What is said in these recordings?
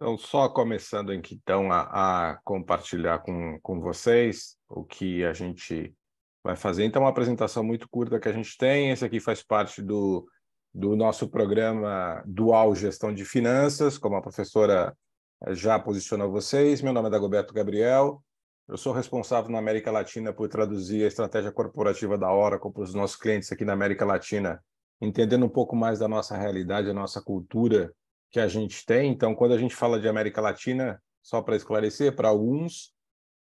Então, só começando aqui, então, a compartilhar com vocês o que a gente vai fazer. Então, uma apresentação muito curta que a gente tem. Esse aqui faz parte do nosso programa Dual Gestão de Finanças, como a professora já posicionou vocês. Meu nome é Dagoberto Gabriel. Eu sou responsável na América Latina por traduzir a estratégia corporativa da Oracle para os nossos clientes aqui na América Latina, entendendo um pouco mais da nossa realidade, a nossa cultura que a gente tem. Então, quando a gente fala de América Latina, só para esclarecer, para alguns,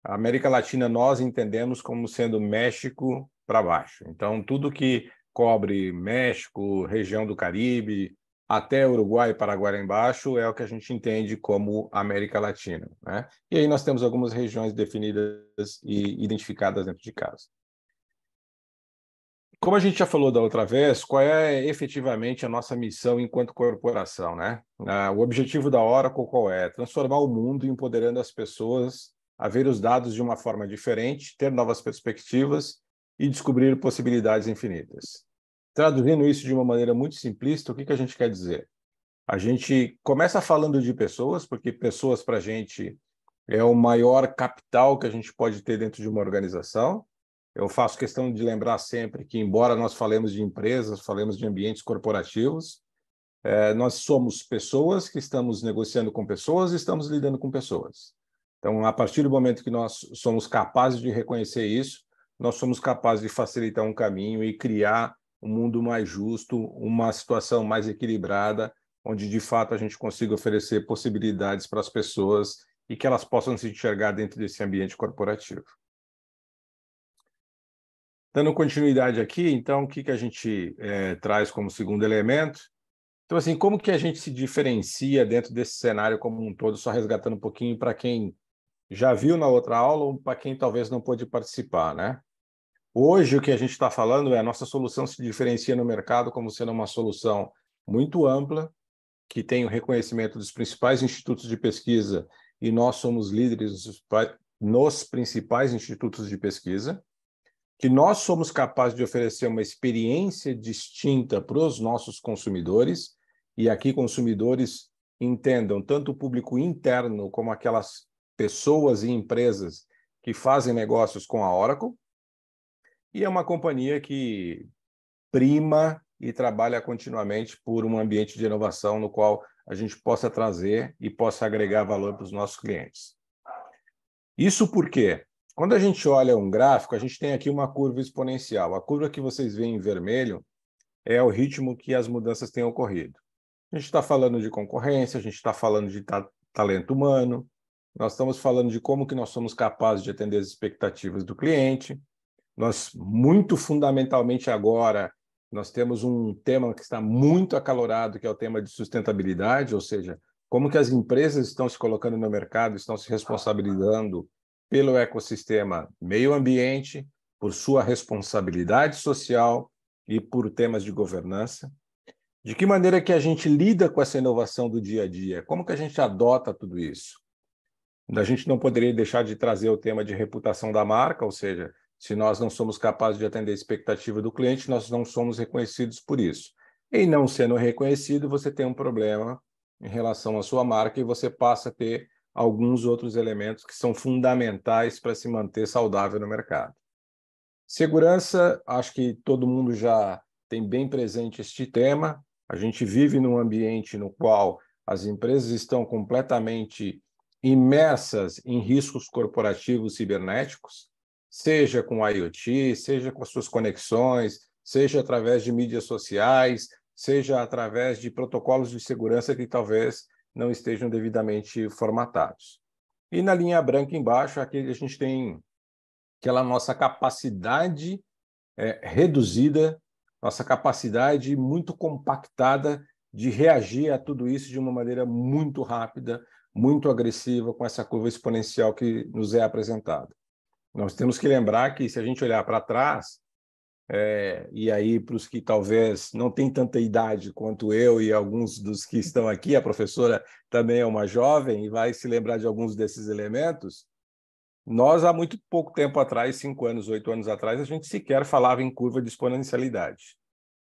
a América Latina nós entendemos como sendo México para baixo. Então, tudo que cobre México, região do Caribe, até Uruguai e Paraguai lá embaixo, é o que a gente entende como América Latina, né? E aí nós temos algumas regiões definidas e identificadas dentro de casa. Como a gente já falou da outra vez, qual é efetivamente a nossa missão enquanto corporação, né? O objetivo da Oracle qual é? Transformar o mundo empoderando as pessoas a ver os dados de uma forma diferente, ter novas perspectivas e descobrir possibilidades infinitas. Traduzindo isso de uma maneira muito simplista, o que a gente quer dizer? A gente começa falando de pessoas, porque pessoas para a gente é o maior capital que a gente pode ter dentro de uma organização. Eu faço questão de lembrar sempre que, embora nós falemos de empresas, falemos de ambientes corporativos, nós somos pessoas que estamos negociando com pessoas e estamos lidando com pessoas. Então, a partir do momento que nós somos capazes de reconhecer isso, nós somos capazes de facilitar um caminho e criar um mundo mais justo, uma situação mais equilibrada, onde, de fato, a gente consiga oferecer possibilidades para as pessoas e que elas possam se enxergar dentro desse ambiente corporativo. Dando continuidade aqui, então, o que a gente traz como segundo elemento? Então, assim, como que a gente se diferencia dentro desse cenário como um todo, só resgatando um pouquinho para quem já viu na outra aula ou para quem talvez não pôde participar, né? Hoje, o que a gente está falando é a nossa solução se diferencia no mercado como sendo uma solução muito ampla, que tem o reconhecimento dos principais institutos de pesquisa, e nós somos líderes nos principais institutos de pesquisa, que nós somos capazes de oferecer uma experiência distinta para os nossos consumidores, e aqui consumidores entendam tanto o público interno como aquelas pessoas e empresas que fazem negócios com a Oracle, e é uma companhia que prima e trabalha continuamente por um ambiente de inovação no qual a gente possa trazer e possa agregar valor para os nossos clientes. Isso porque, quando a gente olha um gráfico, a gente tem aqui uma curva exponencial. A curva que vocês veem em vermelho é o ritmo que as mudanças têm ocorrido. A gente está falando de concorrência, a gente está falando de talento humano, nós estamos falando de como que nós somos capazes de atender as expectativas do cliente. Nós, muito fundamentalmente agora, nós temos um tema que está muito acalorado, que é o tema de sustentabilidade, ou seja, como que as empresas estão se colocando no mercado, estão se responsabilizando pelo ecossistema meio ambiente, por sua responsabilidade social e por temas de governança. De que maneira que a gente lida com essa inovação do dia a dia? Como que a gente adota tudo isso? A gente não poderia deixar de trazer o tema de reputação da marca, ou seja, se nós não somos capazes de atender a expectativa do cliente, nós não somos reconhecidos por isso. E não sendo reconhecido, você tem um problema em relação à sua marca e você passa a ter alguns outros elementos que são fundamentais para se manter saudável no mercado. Segurança, acho que todo mundo já tem bem presente este tema. A gente vive num ambiente no qual as empresas estão completamente imersas em riscos corporativos cibernéticos, seja com IoT, seja com as suas conexões, seja através de mídias sociais, seja através de protocolos de segurança que talvez não estejam devidamente formatados. E na linha branca embaixo, aqui a gente tem aquela nossa capacidade reduzida, nossa capacidade muito compactada de reagir a tudo isso de uma maneira muito rápida, muito agressiva, com essa curva exponencial que nos é apresentada. Nós temos que lembrar que, se a gente olhar para trás, e aí para os que talvez não têm tanta idade quanto eu e alguns dos que estão aqui, a professora também é uma jovem e vai se lembrar de alguns desses elementos. Nós, há muito pouco tempo atrás, 5 anos, 8 anos atrás, a gente sequer falava em curva de exponencialidade.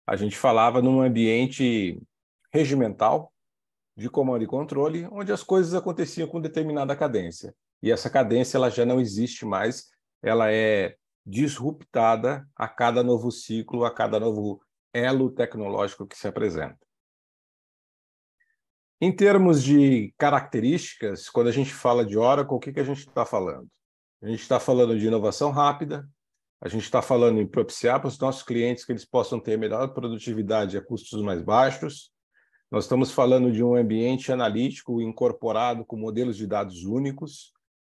A gente falava num ambiente regimental, de comando e controle, onde as coisas aconteciam com determinada cadência. E essa cadência ela já não existe mais, ela é disruptada a cada novo ciclo, a cada novo elo tecnológico que se apresenta. Em termos de características, quando a gente fala de Oracle, o que a gente está falando? A gente está falando de inovação rápida, a gente está falando em propiciar para os nossos clientes que eles possam ter melhor produtividade a custos mais baixos. Nós estamos falando de um ambiente analítico incorporado com modelos de dados únicos.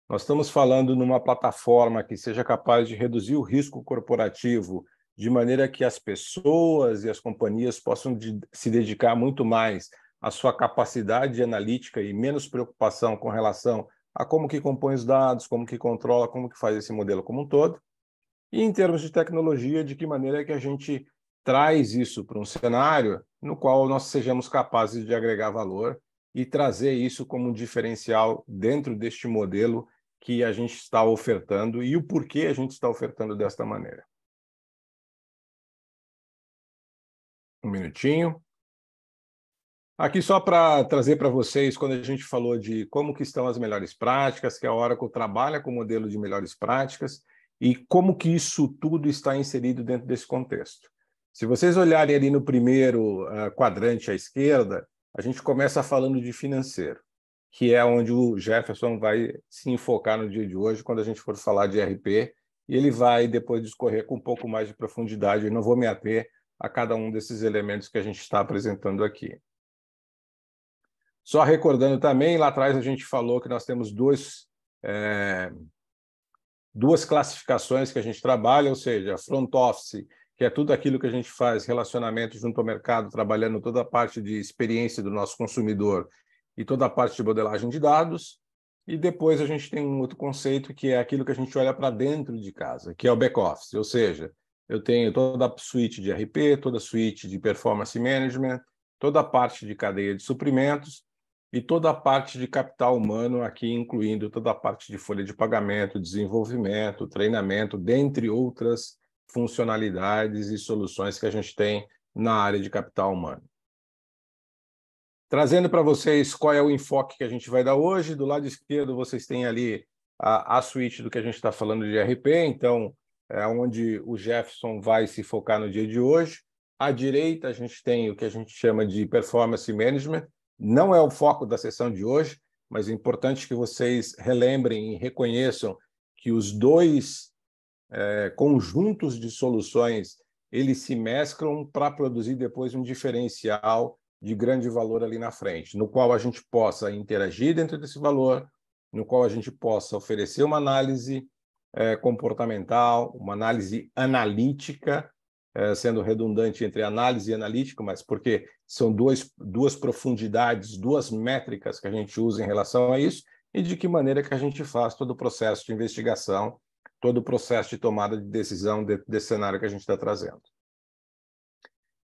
Nós estamos falando numa plataforma que seja capaz de reduzir o risco corporativo de maneira que as pessoas e as companhias possam se dedicar muito mais à sua capacidade analítica e menos preocupação com relação a como que compõe os dados, como que controla, como que faz esse modelo como um todo. E em termos de tecnologia, de que maneira que a gente traz isso para um cenário no qual nós sejamos capazes de agregar valor e trazer isso como um diferencial dentro deste modelo que a gente está ofertando e o porquê a gente está ofertando desta maneira. Um minutinho. Aqui só para trazer para vocês, quando a gente falou de como que estão as melhores práticas, que a Oracle trabalha com o modelo de melhores práticas e como que isso tudo está inserido dentro desse contexto. Se vocês olharem ali no primeiro quadrante à esquerda, a gente começa falando de financeiro, que é onde o Jefferson vai se enfocar no dia de hoje, quando a gente for falar de RP, e ele vai depois discorrer com um pouco mais de profundidade. Eu não vou me ater a cada um desses elementos que a gente está apresentando aqui. Só recordando também, lá atrás a gente falou que nós temos duas classificações que a gente trabalha, ou seja, front office, que é tudo aquilo que a gente faz, relacionamento junto ao mercado, trabalhando toda a parte de experiência do nosso consumidor e toda a parte de modelagem de dados. E depois a gente tem um outro conceito que é aquilo que a gente olha para dentro de casa, que é o back-office, ou seja, eu tenho toda a suíte de RP, toda a suíte de performance management, toda a parte de cadeia de suprimentos e toda a parte de capital humano, aqui incluindo toda a parte de folha de pagamento, desenvolvimento, treinamento, dentre outras funcionalidades e soluções que a gente tem na área de capital humano. Trazendo para vocês qual é o enfoque que a gente vai dar hoje. Do lado esquerdo, vocês têm ali a suíte do que a gente está falando de RP, então é onde o Jefferson vai se focar no dia de hoje. À direita, a gente tem o que a gente chama de performance management. Não é o foco da sessão de hoje, mas é importante que vocês relembrem e reconheçam que os dois conjuntos de soluções eles se mesclam para produzir depois um diferencial de grande valor ali na frente, no qual a gente possa interagir dentro desse valor, no qual a gente possa oferecer uma análise comportamental, uma análise analítica, sendo redundante entre análise e analítica, mas porque são duas profundidades, duas métricas que a gente usa em relação a isso, e de que maneira que a gente faz todo o processo de investigação, todo o processo de tomada de decisão desse cenário que a gente está trazendo.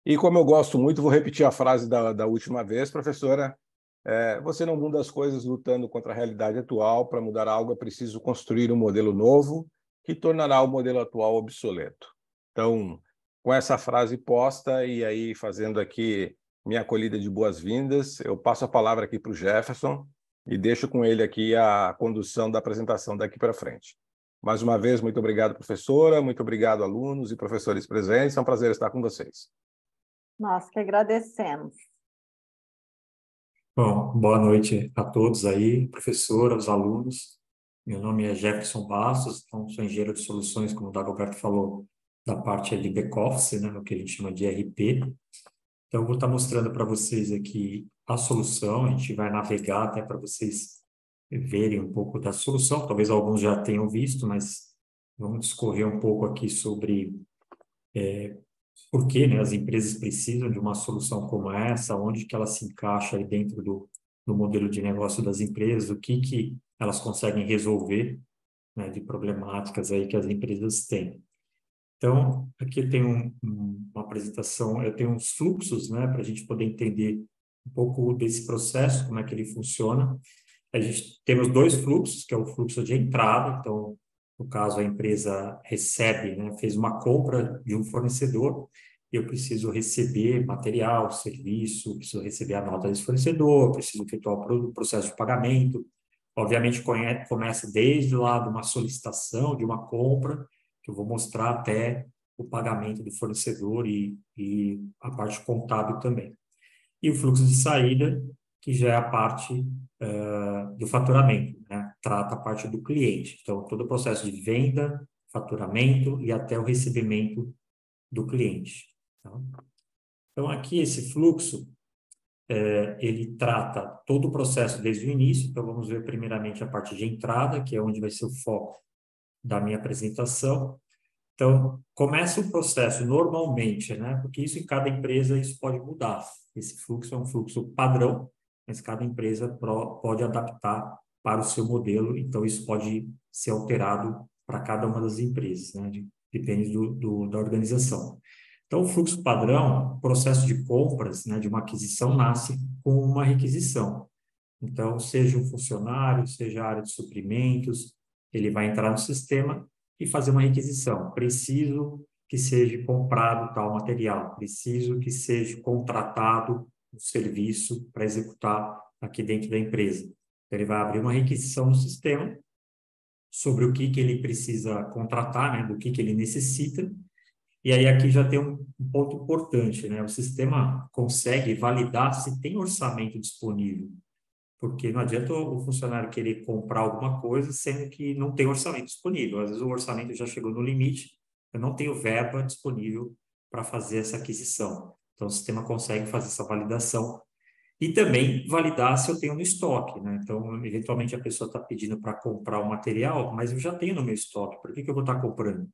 E como eu gosto muito, vou repetir a frase da última vez, professora, você não muda as coisas lutando contra a realidade atual. Para mudar algo é preciso construir um modelo novo que tornará o modelo atual obsoleto. Então, com essa frase posta e aí fazendo aqui minha acolhida de boas-vindas, eu passo a palavra aqui para o Jefferson e deixo com ele aqui a condução da apresentação daqui para frente. Mais uma vez, muito obrigado, professora, muito obrigado, alunos e professores presentes. É um prazer estar com vocês. Nós que agradecemos. Bom, boa noite a todos aí, professora, os alunos. Meu nome é Jefferson Bastos, então sou engenheiro de soluções, como o Dagoberto falou, da parte de back-office, né, o que a gente chama de RP. Então, eu vou estar mostrando para vocês aqui a solução, a gente vai navegar até para vocês verem um pouco da solução, talvez alguns já tenham visto, mas vamos discorrer um pouco aqui sobre por que, né, as empresas precisam de uma solução como essa, onde que ela se encaixa aí dentro do modelo de negócio das empresas, o que elas conseguem resolver, né, de problemáticas aí que as empresas têm. Então, aqui eu tenho uma apresentação, eu tenho uns fluxos, né, para a gente poder entender um pouco desse processo, como é que ele funciona. A gente temos dois fluxos, que é o fluxo de entrada, então, no caso, a empresa recebe, né, fez uma compra de um fornecedor, eu preciso receber material, serviço, preciso receber a nota desse fornecedor, preciso efetuar o processo de pagamento. Obviamente, começa desde lá de uma solicitação, de uma compra, que eu vou mostrar até o pagamento do fornecedor e a parte contábil também. E o fluxo de saída, que já é a parte do faturamento, né? Trata a parte do cliente. Então, todo o processo de venda, faturamento e até o recebimento do cliente. Tá? Então, aqui esse fluxo, ele trata todo o processo desde o início. Então, vamos ver primeiramente a parte de entrada, que é onde vai ser o foco da minha apresentação. Então, começa o processo normalmente, né? Porque isso em cada empresa isso pode mudar. Esse fluxo é um fluxo padrão, mas cada empresa pode adaptar para o seu modelo. Então, isso pode ser alterado para cada uma das empresas, né? Depende da organização. Então, o fluxo padrão, o processo de compras, né, de uma aquisição nasce com uma requisição. Então, seja um funcionário, seja a área de suprimentos, ele vai entrar no sistema e fazer uma requisição. Preciso que seja comprado tal material, preciso que seja contratado um serviço para executar aqui dentro da empresa. Então, ele vai abrir uma requisição no sistema sobre o que ele precisa contratar, né, do que ele necessita. E aí aqui já tem um ponto importante, né? O sistema consegue validar se tem orçamento disponível. Porque não adianta o funcionário querer comprar alguma coisa sendo que não tem orçamento disponível. Às vezes o orçamento já chegou no limite, eu não tenho verba disponível para fazer essa aquisição. Então o sistema consegue fazer essa validação e também validar se eu tenho no estoque, né? Então, eventualmente a pessoa está pedindo para comprar o material, mas eu já tenho no meu estoque, por que eu vou estar comprando?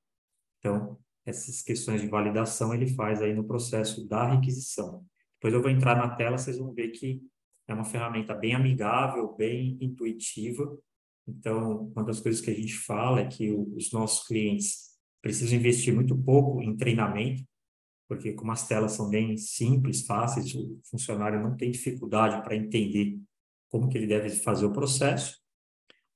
Então, essas questões de validação ele faz aí no processo da requisição. Depois eu vou entrar na tela, vocês vão ver que é uma ferramenta bem amigável, bem intuitiva. Então, uma das coisas que a gente fala é que os nossos clientes precisam investir muito pouco em treinamento, porque como as telas são bem simples, fáceis, o funcionário não tem dificuldade para entender como que ele deve fazer o processo.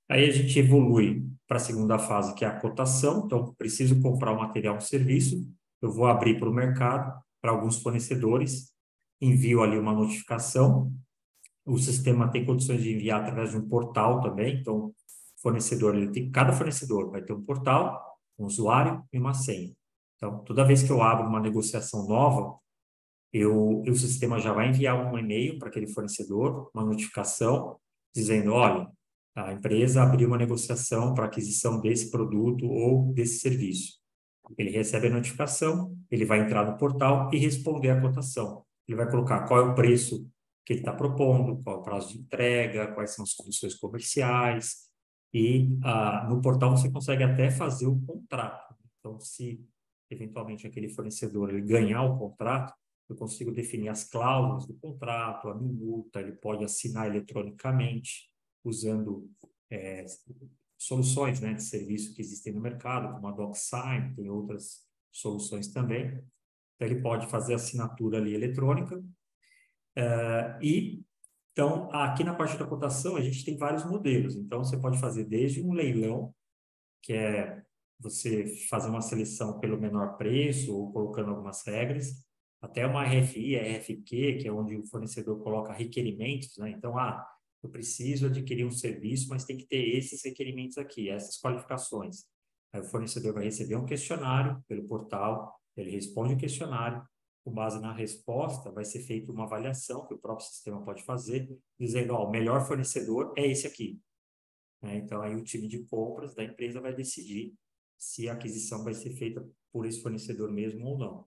Aí a gente evolui para a segunda fase, que é a cotação. Então, preciso comprar um material, um serviço, eu vou abrir para o mercado, para alguns fornecedores, envio ali uma notificação. O sistema tem condições de enviar através de um portal também. Então, cada fornecedor vai ter um portal, um usuário e uma senha. Então, toda vez que eu abro uma negociação nova, o sistema já vai enviar um e-mail para aquele fornecedor, uma notificação, dizendo, olha, a empresa abriu uma negociação para aquisição desse produto ou desse serviço. Ele recebe a notificação, ele vai entrar no portal e responder a cotação. Ele vai colocar qual é o preço que ele está propondo, qual é o prazo de entrega, quais são as condições comerciais. E no portal você consegue até fazer o contrato. Então, se eventualmente aquele fornecedor ele ganhar o contrato, eu consigo definir as cláusulas do contrato, a minuta, ele pode assinar eletronicamente, usando soluções, né, de serviço que existem no mercado, como a DocSign, tem outras soluções também. Então, ele pode fazer a assinatura ali eletrônica. Então, aqui na parte da cotação, a gente tem vários modelos. Então, você pode fazer desde um leilão, que é você fazer uma seleção pelo menor preço ou colocando algumas regras, até uma RFI, RFQ, que é onde o fornecedor coloca requerimentos, né? Então, eu preciso adquirir um serviço, mas tem que ter esses requerimentos aqui, essas qualificações. Aí o fornecedor vai receber um questionário pelo portal, ele responde o questionário, com base na resposta, vai ser feita uma avaliação que o próprio sistema pode fazer, dizendo, o melhor fornecedor é esse aqui. Então, aí o time de compras da empresa vai decidir se a aquisição vai ser feita por esse fornecedor mesmo ou não.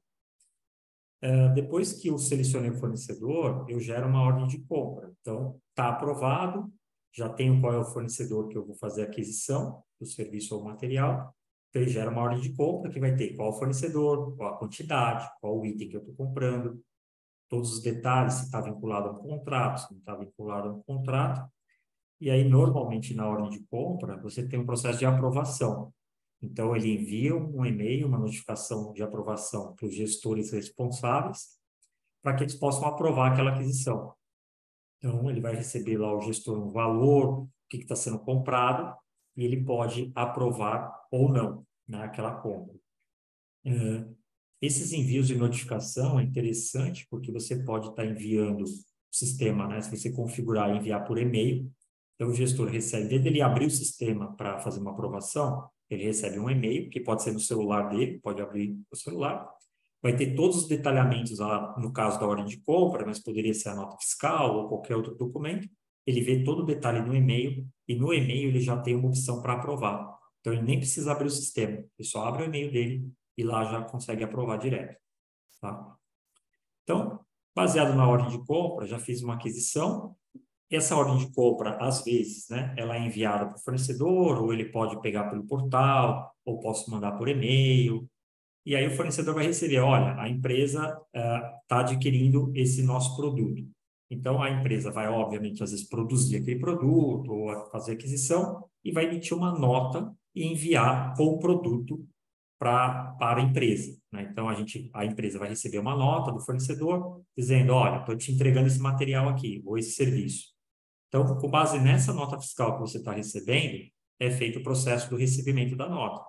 Depois que eu selecionei o fornecedor, eu gero uma ordem de compra. Então, está aprovado, já tenho qual é o fornecedor que eu vou fazer a aquisição do serviço ou material. Então, ele gera uma ordem de compra que vai ter qual o fornecedor, qual a quantidade, qual o item que eu estou comprando, todos os detalhes, se está vinculado a um contrato, se não está vinculado a um contrato. E aí, normalmente, na ordem de compra, você tem um processo de aprovação. Então, ele envia um e-mail, uma notificação de aprovação para os gestores responsáveis, para que eles possam aprovar aquela aquisição. Então, ele vai receber lá o gestor um valor, o que está sendo comprado, e ele pode aprovar ou não, né, aquela compra. Esses envios de notificação é interessante porque você pode estar enviando o sistema, né? Se você configurar e enviar por e-mail, então o gestor recebe, desde ele abrir o sistema para fazer uma aprovação, ele recebe um e-mail, que pode ser no celular dele, pode abrir o celular, vai ter todos os detalhamentos lá, no caso da ordem de compra, mas poderia ser a nota fiscal ou qualquer outro documento, ele vê todo o detalhe no e-mail, e no e-mail ele já tem uma opção para aprovar. Então ele nem precisa abrir o sistema, ele só abre o e-mail dele e lá já consegue aprovar direto. Tá? Então, baseado na ordem de compra, já fiz uma aquisição. Essa ordem de compra, às vezes, né, ela é enviada para o fornecedor, ou ele pode pegar pelo portal, ou posso mandar por e-mail. E aí o fornecedor vai receber, olha, a empresa está adquirindo esse nosso produto. Então, a empresa vai, obviamente, às vezes produzir aquele produto, ou fazer aquisição, e vai emitir uma nota e enviar com o produto para a empresa. Né? Então, a empresa vai receber uma nota do fornecedor dizendo, olha, estou te entregando esse material aqui, ou esse serviço. Então, com base nessa nota fiscal que você está recebendo, é feito o processo do recebimento da nota.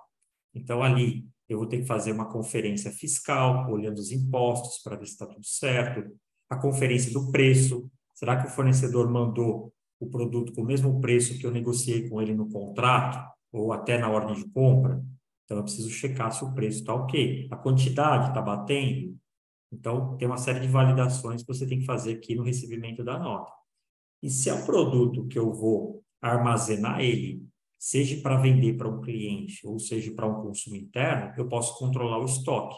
Então, ali, eu vou ter que fazer uma conferência fiscal, olhando os impostos para ver se está tudo certo, a conferência do preço, será que o fornecedor mandou o produto com o mesmo preço que eu negociei com ele no contrato, ou até na ordem de compra? Então, eu preciso checar se o preço está ok. A quantidade está batendo? Então, tem uma série de validações que você tem que fazer aqui no recebimento da nota. E se é um produto que eu vou armazenar ele, seja para vender para um cliente ou seja para um consumo interno, eu posso controlar o estoque.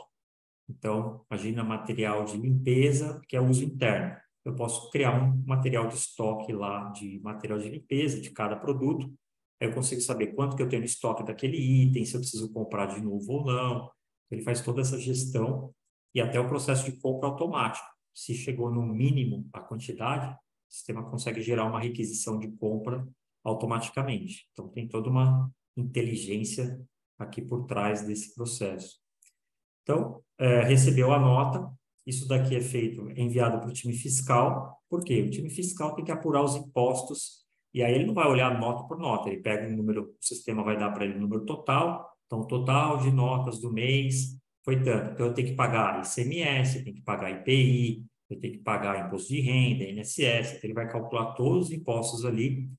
Então, imagina material de limpeza, que é uso interno. Eu posso criar um material de estoque lá de material de limpeza de cada produto. Aí eu consigo saber quanto que eu tenho no estoque daquele item, se eu preciso comprar de novo ou não. Ele faz toda essa gestão e até o processo de compra automático. Se chegou no mínimo a quantidade, o sistema consegue gerar uma requisição de compra automaticamente. Então, tem toda uma inteligência aqui por trás desse processo. Então, recebeu a nota, isso daqui é feito, é enviado para o time fiscal, por quê? O time fiscal tem que apurar os impostos, e aí ele não vai olhar nota por nota, ele pega um número, o sistema vai dar para ele o número total, então o total de notas do mês foi tanto, então eu tenho que pagar ICMS, eu tenho que pagar IPI, eu tenho que pagar imposto de renda, INSS, então ele vai calcular todos os impostos ali,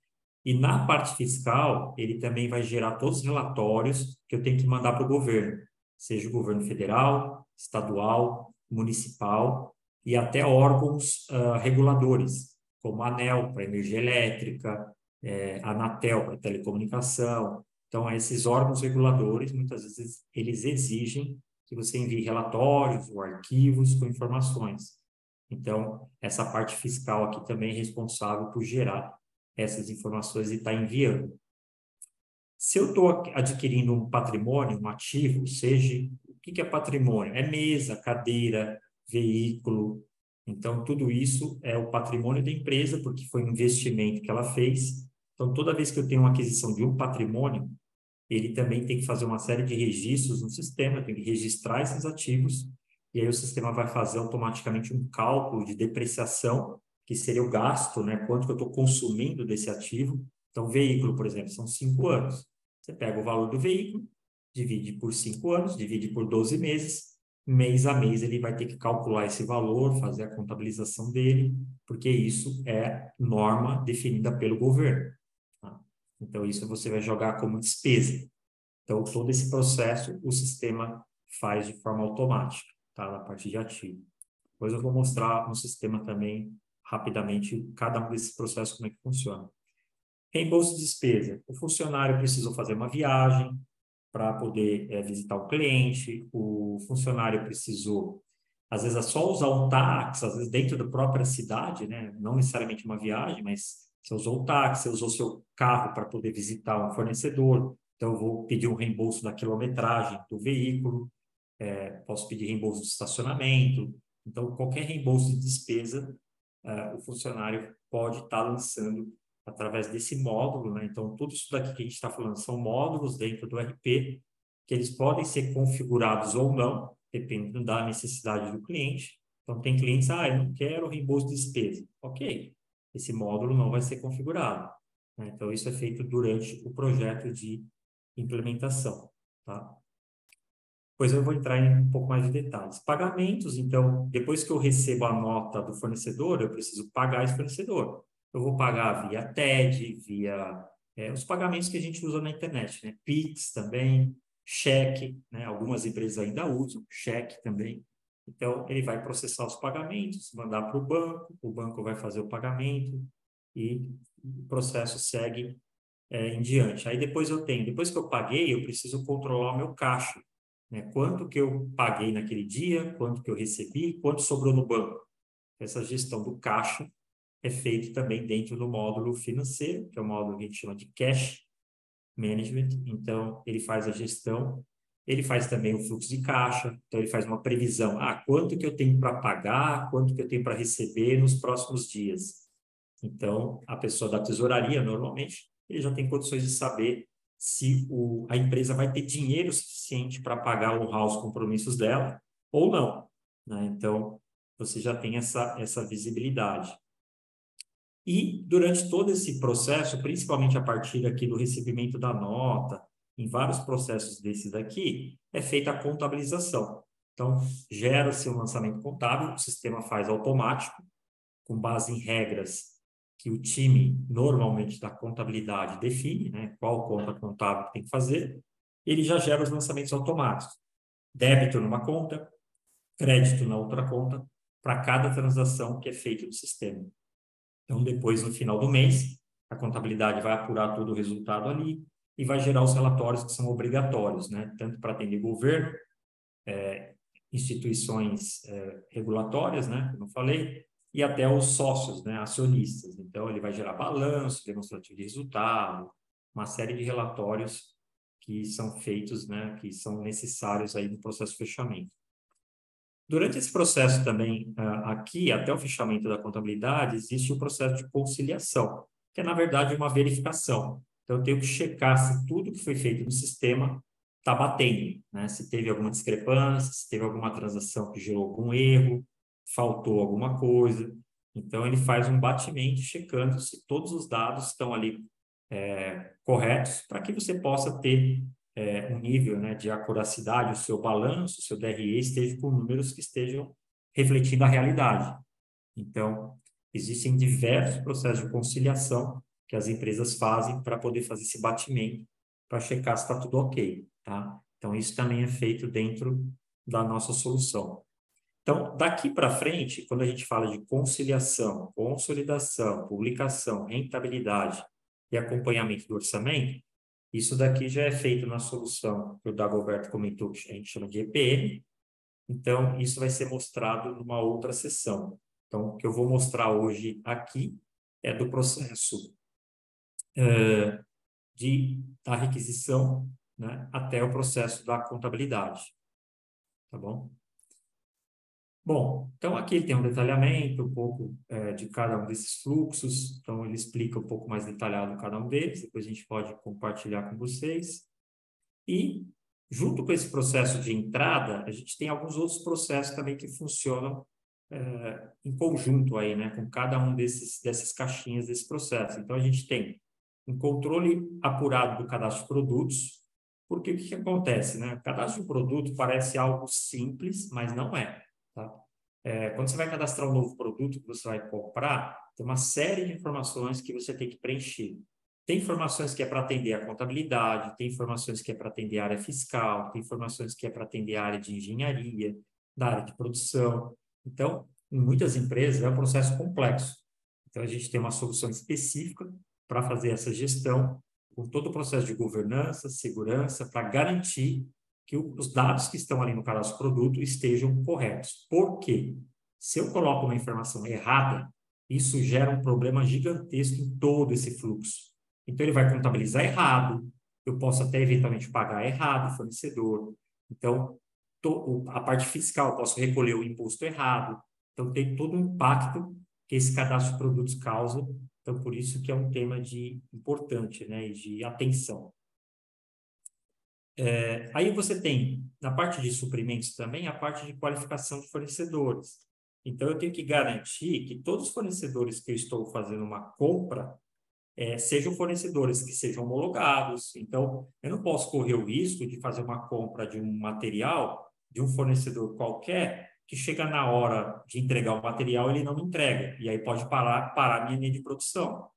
e na parte fiscal, ele também vai gerar todos os relatórios que eu tenho que mandar para o governo, seja o governo federal, estadual, municipal e até órgãos reguladores, como a ANEEL para energia elétrica, a Anatel para telecomunicação. Então, esses órgãos reguladores, muitas vezes, eles exigem que você envie relatórios ou arquivos com informações. Então, essa parte fiscal aqui também é responsável por gerar essas informações e está enviando. Se eu estou adquirindo um patrimônio, um ativo, seja, o que é patrimônio? É mesa, cadeira, veículo. Então, tudo isso é o patrimônio da empresa, porque foi um investimento que ela fez. Então, toda vez que eu tenho uma aquisição de um patrimônio, ele também tem que fazer uma série de registros no sistema, tem que registrar esses ativos, e aí o sistema vai fazer automaticamente um cálculo de depreciação, que seria o gasto, né? Quanto que eu estou consumindo desse ativo. Então, veículo, por exemplo, são 5 anos. Você pega o valor do veículo, divide por 5 anos, divide por 12 meses, mês a mês ele vai ter que calcular esse valor, fazer a contabilização dele, porque isso é norma definida pelo governo. Tá? Então, isso você vai jogar como despesa. Então, todo esse processo o sistema faz de forma automática, tá? Na parte de ativo. Depois eu vou mostrar no sistema também, rapidamente, cada um desses processos, como é que funciona. Reembolso de despesa. O funcionário precisou fazer uma viagem para poder visitar o cliente, o funcionário precisou, às vezes é só usar um táxi, às vezes dentro da própria cidade, né? Não necessariamente uma viagem, mas você usou o táxi, você usou seu carro para poder visitar um fornecedor, então eu vou pedir um reembolso da quilometragem do veículo, posso pedir reembolso de estacionamento, então qualquer reembolso de despesa, o funcionário pode estar lançando através desse módulo, né? Então, tudo isso daqui que a gente está falando são módulos dentro do RP, que eles podem ser configurados ou não, dependendo da necessidade do cliente. Então, tem clientes, eu não quero reembolso de despesa. Ok, esse módulo não vai ser configurado, né? Então, isso é feito durante o projeto de implementação, tá? Pois eu vou entrar em um pouco mais de detalhes. Pagamentos, então, depois que eu recebo a nota do fornecedor, eu preciso pagar esse fornecedor. Eu vou pagar via TED, via os pagamentos que a gente usa na internet, né? Pix também, cheque, né? Algumas empresas ainda usam cheque também. Então, ele vai processar os pagamentos, mandar para o banco vai fazer o pagamento e o processo segue em diante. Aí depois que eu paguei, eu preciso controlar o meu caixa, né? Quanto que eu paguei naquele dia, quanto que eu recebi, quanto sobrou no banco. Essa gestão do caixa é feita também dentro do módulo financeiro, que é o módulo que a gente chama de Cash Management. Então, ele faz a gestão, ele faz também o fluxo de caixa, então ele faz uma previsão, quanto que eu tenho para pagar, quanto que eu tenho para receber nos próximos dias. Então, a pessoa da tesouraria, normalmente, ele já tem condições de saber se a empresa vai ter dinheiro suficiente para pagar ou honrar os compromissos dela ou não, né? Então, você já tem essa visibilidade. E durante todo esse processo, principalmente a partir aqui do recebimento da nota, em vários processos desses aqui, é feita a contabilização. Então, gera-se um lançamento contábil, o sistema faz automático, com base em regras que o time, normalmente da contabilidade, define, né? Qual conta contábil tem que fazer, ele já gera os lançamentos automáticos. Débito numa conta, crédito na outra conta, para cada transação que é feita no sistema. Então, depois, no final do mês, a contabilidade vai apurar todo o resultado ali e vai gerar os relatórios que são obrigatórios, né? Tanto para atender governo, instituições regulatórias, né? Como eu falei, e até os sócios, né? Acionistas. Então, ele vai gerar balanço, demonstrativo de resultado, uma série de relatórios que são feitos, né? Que são necessários aí no processo de fechamento. Durante esse processo também, aqui, até o fechamento da contabilidade, existe o processo de conciliação, que é, na verdade, uma verificação. Então, eu tenho que checar se tudo que foi feito no sistema está batendo, né? Se teve alguma discrepância, se teve alguma transação que gerou algum erro, faltou alguma coisa. Então, ele faz um batimento checando se todos os dados estão ali corretos para que você possa ter um nível, né, de acuracidade, o seu balanço, o seu DRE esteja com números que estejam refletindo a realidade. Então, existem diversos processos de conciliação que as empresas fazem para poder fazer esse batimento, para checar se está tudo ok, tá? Então, isso também é feito dentro da nossa solução. Então, daqui para frente, quando a gente fala de conciliação, consolidação, publicação, rentabilidade e acompanhamento do orçamento, isso daqui já é feito na solução que o Dagoberto comentou, que a gente chama de EPM. Então, isso vai ser mostrado numa outra sessão. Então, o que eu vou mostrar hoje aqui é do processo da requisição, né, até o processo da contabilidade. Tá bom? Bom, então aqui ele tem um detalhamento um pouco de cada um desses fluxos, então ele explica um pouco mais detalhado cada um deles, depois a gente pode compartilhar com vocês. E, junto com esse processo de entrada, a gente tem alguns outros processos também que funcionam em conjunto aí, né, com cada um dessas caixinhas desse processo. Então, a gente tem um controle apurado do cadastro de produtos, porque o que acontece, né? O cadastro de produto parece algo simples, mas não é, tá? Quando você vai cadastrar um novo produto que você vai comprar, tem uma série de informações que você tem que preencher. Tem informações que é para atender a contabilidade, tem informações que é para atender a área fiscal, tem informações que é para atender a área de engenharia, da área de produção. Então, em muitas empresas é um processo complexo. Então, a gente tem uma solução específica para fazer essa gestão, com todo o processo de governança, segurança, para garantir que os dados que estão ali no cadastro produto estejam corretos. Por quê? Se eu coloco uma informação errada, isso gera um problema gigantesco em todo esse fluxo. Então, ele vai contabilizar errado, eu posso até eventualmente pagar errado o fornecedor. Então, a parte fiscal, eu posso recolher o imposto errado. Então, tem todo um impacto que esse cadastro de produtos causa. Então, por isso que é um tema importante, né, e de atenção. Aí você tem, na parte de suprimentos também, a parte de qualificação de fornecedores. Então, eu tenho que garantir que todos os fornecedores que eu estou fazendo uma compra, sejam fornecedores que sejam homologados. Então, eu não posso correr o risco de fazer uma compra de um material de um fornecedor qualquer que chega na hora de entregar o material, ele não me entrega. E aí pode parar a minha linha de produção.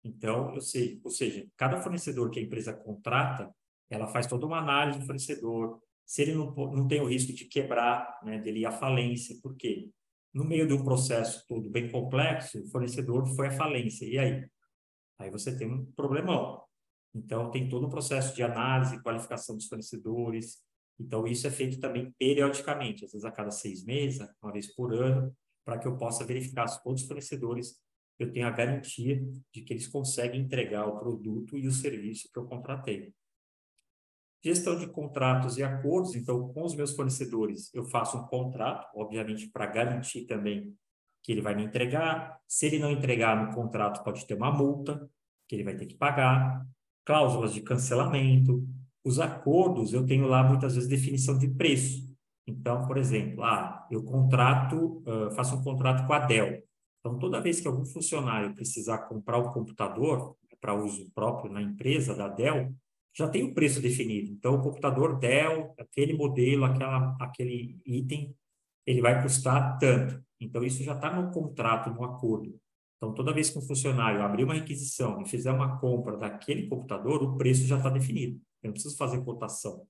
Então, eu sei, ou seja, cada fornecedor que a empresa contrata, ela faz toda uma análise do fornecedor. Se ele não tem o risco de quebrar, né, dele ir à falência, por quê? No meio de um processo todo bem complexo, o fornecedor foi à falência. E aí? Aí você tem um problemão. Então, tem todo um processo de análise, qualificação dos fornecedores. Então, isso é feito também periodicamente, às vezes a cada 6 meses, uma vez por ano, para que eu possa verificar se todos os fornecedores eu tenho a garantia de que eles conseguem entregar o produto e o serviço que eu contratei. Gestão de contratos e acordos. Então, com os meus fornecedores, eu faço um contrato, obviamente, para garantir também que ele vai me entregar. Se ele não entregar no contrato, pode ter uma multa que ele vai ter que pagar, cláusulas de cancelamento. Os acordos, eu tenho lá muitas vezes definição de preço. Então, por exemplo, eu faço um contrato com a Dell. Então, toda vez que algum funcionário precisar comprar um computador para uso próprio na empresa da Dell, já tem o preço definido. Então, o computador Dell, aquele modelo, aquele item, ele vai custar tanto. Então, isso já está no contrato, no acordo. Então, toda vez que um funcionário abrir uma requisição e fizer uma compra daquele computador, o preço já está definido. Eu não preciso fazer cotação.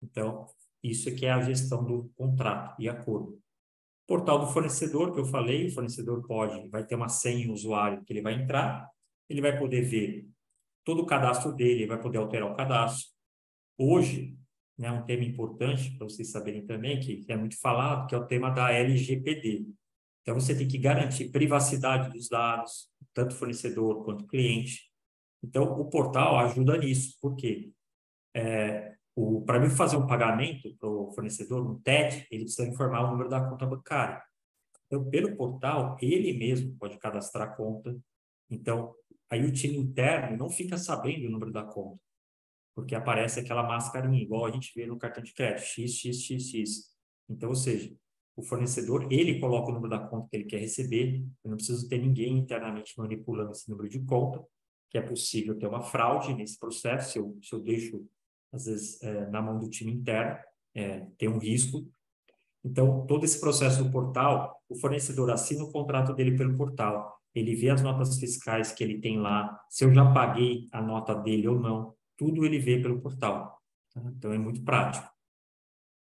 Então, isso é que é a gestão do contrato e acordo. Portal do fornecedor, que eu falei, o fornecedor vai ter uma senha usuário que ele vai entrar, ele vai poder ver todo o cadastro dele, vai poder alterar o cadastro. Hoje, né, um tema importante para vocês saberem também, que é muito falado, que é o tema da LGPD. Então, você tem que garantir privacidade dos dados, tanto fornecedor quanto cliente. Então, o portal ajuda nisso. Por quê? Para mim fazer um pagamento para o fornecedor, um TED, ele precisa informar o número da conta bancária. Então, pelo portal, ele mesmo pode cadastrar a conta. Então, aí o time interno não fica sabendo o número da conta, porque aparece aquela mascarinha, igual a gente vê no cartão de crédito, XXXX. Então, ou seja, o fornecedor, ele coloca o número da conta que ele quer receber, eu não preciso ter ninguém internamente manipulando esse número de conta, que é possível ter uma fraude nesse processo, se eu deixo, às vezes, na mão do time interno, tem um risco. Então, todo esse processo do portal, o fornecedor assina o contrato dele pelo portal, ele vê as notas fiscais que ele tem lá, se eu já paguei a nota dele ou não, tudo ele vê pelo portal. Tá? Então, é muito prático.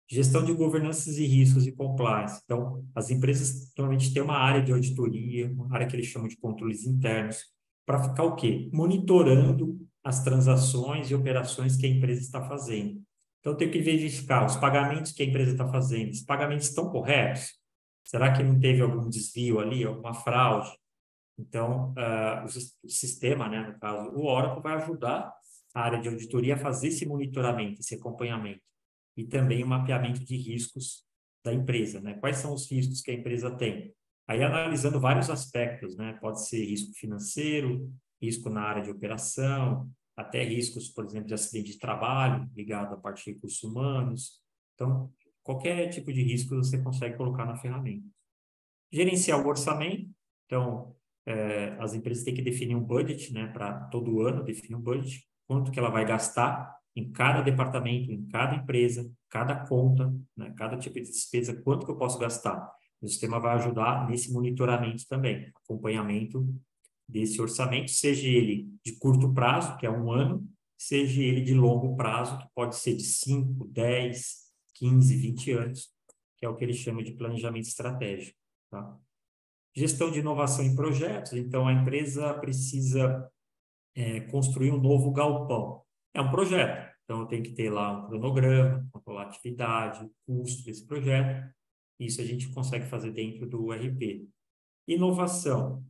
Gestão de governanças e riscos e compliance. Então, as empresas normalmente têm uma área de auditoria, uma área que eles chamam de controles internos, para ficar o quê? Monitorando as transações e operações que a empresa está fazendo. Então, eu tenho que verificar os pagamentos que a empresa está fazendo. Os pagamentos estão corretos? Será que não teve algum desvio ali, alguma fraude? Então, o sistema, né, no caso, o Oracle, vai ajudar a área de auditoria a fazer esse monitoramento, esse acompanhamento. E também o mapeamento de riscos da empresa, né? Quais são os riscos que a empresa tem? Aí, analisando vários aspectos, né? Pode ser risco financeiro, risco na área de operação, até riscos, por exemplo, de acidente de trabalho, ligado à parte de recursos humanos. Então, qualquer tipo de risco você consegue colocar na ferramenta. Gerenciar o orçamento. Então, as empresas têm que definir um budget, né? Para todo ano, definir um budget, quanto que ela vai gastar em cada departamento, em cada empresa, cada conta, né? Cada tipo de despesa, quanto que eu posso gastar. O sistema vai ajudar nesse monitoramento também, acompanhamento desse orçamento, seja ele de curto prazo, que é um ano, seja ele de longo prazo, que pode ser de 5, 10, 15, 20 anos, que é o que eles chamam de planejamento estratégico. Tá? Gestão de inovação em projetos. Então, a empresa precisa construir um novo galpão. É um projeto. Então, eu tenho que ter lá um cronograma, controlar a atividade, o custo desse projeto. Isso a gente consegue fazer dentro do RP. Inovação.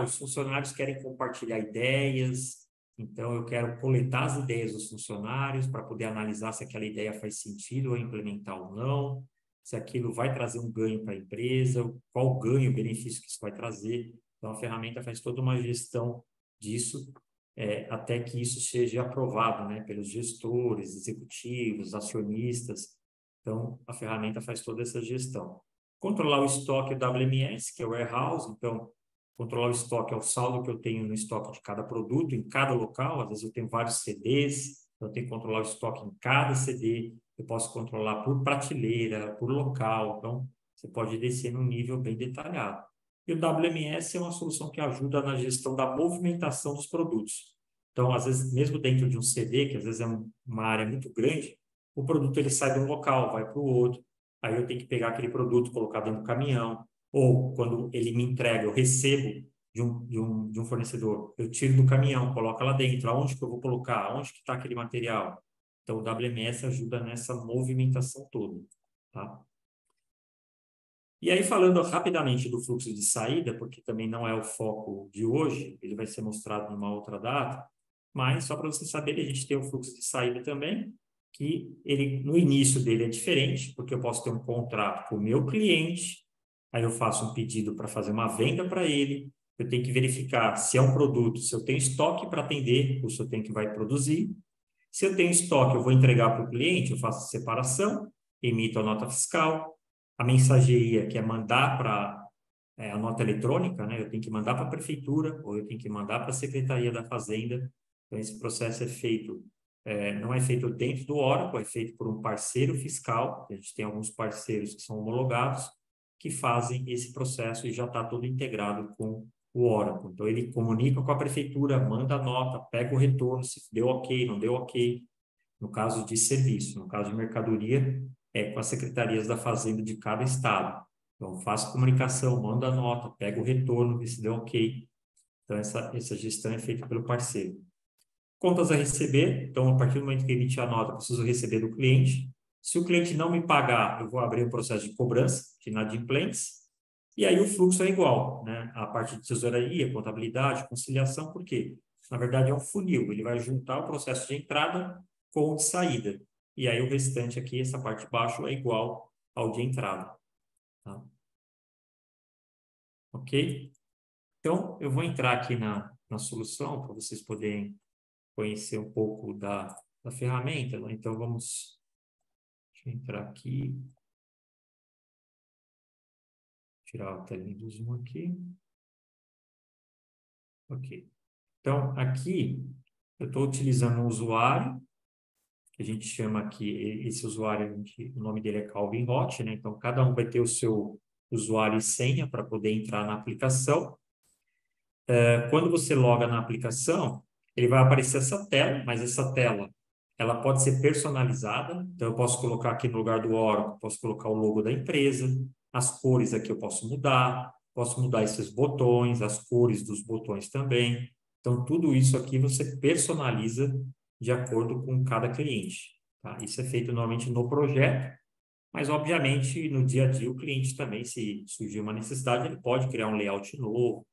Os funcionários querem compartilhar ideias, então eu quero coletar as ideias dos funcionários para poder analisar se aquela ideia faz sentido ou implementar ou não, se aquilo vai trazer um ganho para a empresa, qual o ganho, o benefício que isso vai trazer. Então, a ferramenta faz toda uma gestão disso, até que isso seja aprovado, né, pelos gestores, executivos, acionistas. Então, a ferramenta faz toda essa gestão. Controlar o estoque WMS, que é o warehouse. Então, Controlar o estoque é o saldo que eu tenho no estoque de cada produto, em cada local. Às vezes eu tenho vários CDs, então eu tenho que controlar o estoque em cada CD. Eu posso controlar por prateleira, por local. Então, você pode descer num nível bem detalhado. E o WMS é uma solução que ajuda na gestão da movimentação dos produtos. Então, às vezes, mesmo dentro de um CD, que às vezes é uma área muito grande, o produto ele sai de um local, vai para o outro. Aí eu tenho que pegar aquele produto, colocar dentro do caminhão. Ou, quando ele me entrega, eu recebo de um fornecedor, eu tiro do caminhão, coloco lá dentro. Aonde que eu vou colocar? Onde que está aquele material? Então, o WMS ajuda nessa movimentação toda, tá? E aí, falando rapidamente do fluxo de saída, porque também não é o foco de hoje, ele vai ser mostrado numa outra data, mas só para vocês saberem, a gente tem o fluxo de saída também, que ele, no início dele é diferente, porque eu posso ter um contrato com o meu cliente, aí eu faço um pedido para fazer uma venda para ele, eu tenho que verificar se é um produto, se eu tenho estoque para atender, ou se eu tenho que vai produzir. Se eu tenho estoque, eu vou entregar para o cliente, eu faço a separação, emito a nota fiscal, a mensageria, que é mandar para a nota eletrônica, né? Eu tenho que mandar para a prefeitura ou eu tenho que mandar para a Secretaria da Fazenda. Então, esse processo é feito, não é feito dentro do Oracle, é feito por um parceiro fiscal. A gente tem alguns parceiros que são homologados, que fazem esse processo e já está tudo integrado com o Oracle. Então, ele comunica com a prefeitura, manda a nota, pega o retorno, se deu ok, não deu ok. No caso de serviço, no caso de mercadoria, é com as secretarias da Fazenda de cada estado. Então, faço comunicação, mando a nota, pego o retorno, vê se deu ok. Então, essa gestão é feita pelo parceiro. Contas a receber, então, a partir do momento que emite a nota, eu preciso receber do cliente. Se o cliente não me pagar, eu vou abrir um processo de cobrança, de inadimplentes, e aí o fluxo é igual, né? A parte de tesouraria, contabilidade, conciliação, por quê? Na verdade, é um funil, ele vai juntar o processo de entrada com o de saída. E aí o restante aqui, essa parte de baixo, é igual ao de entrada. Tá? Ok? Então, eu vou entrar aqui na solução para vocês poderem conhecer um pouco da ferramenta. Né? Então, deixa eu entrar aqui. Tirar a telinha do Zoom aqui. Ok. Então, aqui, eu estou utilizando um usuário, que a gente chama aqui, esse usuário, o nome dele é Calvin Hot, né? Então, cada um vai ter o seu usuário e senha para poder entrar na aplicação. Quando você loga na aplicação, ele vai aparecer essa tela, mas essa tela, ela pode ser personalizada. Então, eu posso colocar aqui no lugar do Oracle, posso colocar o logo da empresa, as cores aqui eu posso mudar esses botões, as cores dos botões também. Então, tudo isso aqui você personaliza de acordo com cada cliente. Tá? Isso é feito normalmente no projeto, mas, obviamente, no dia a dia, o cliente também, se surgir uma necessidade, ele pode criar um layout novo,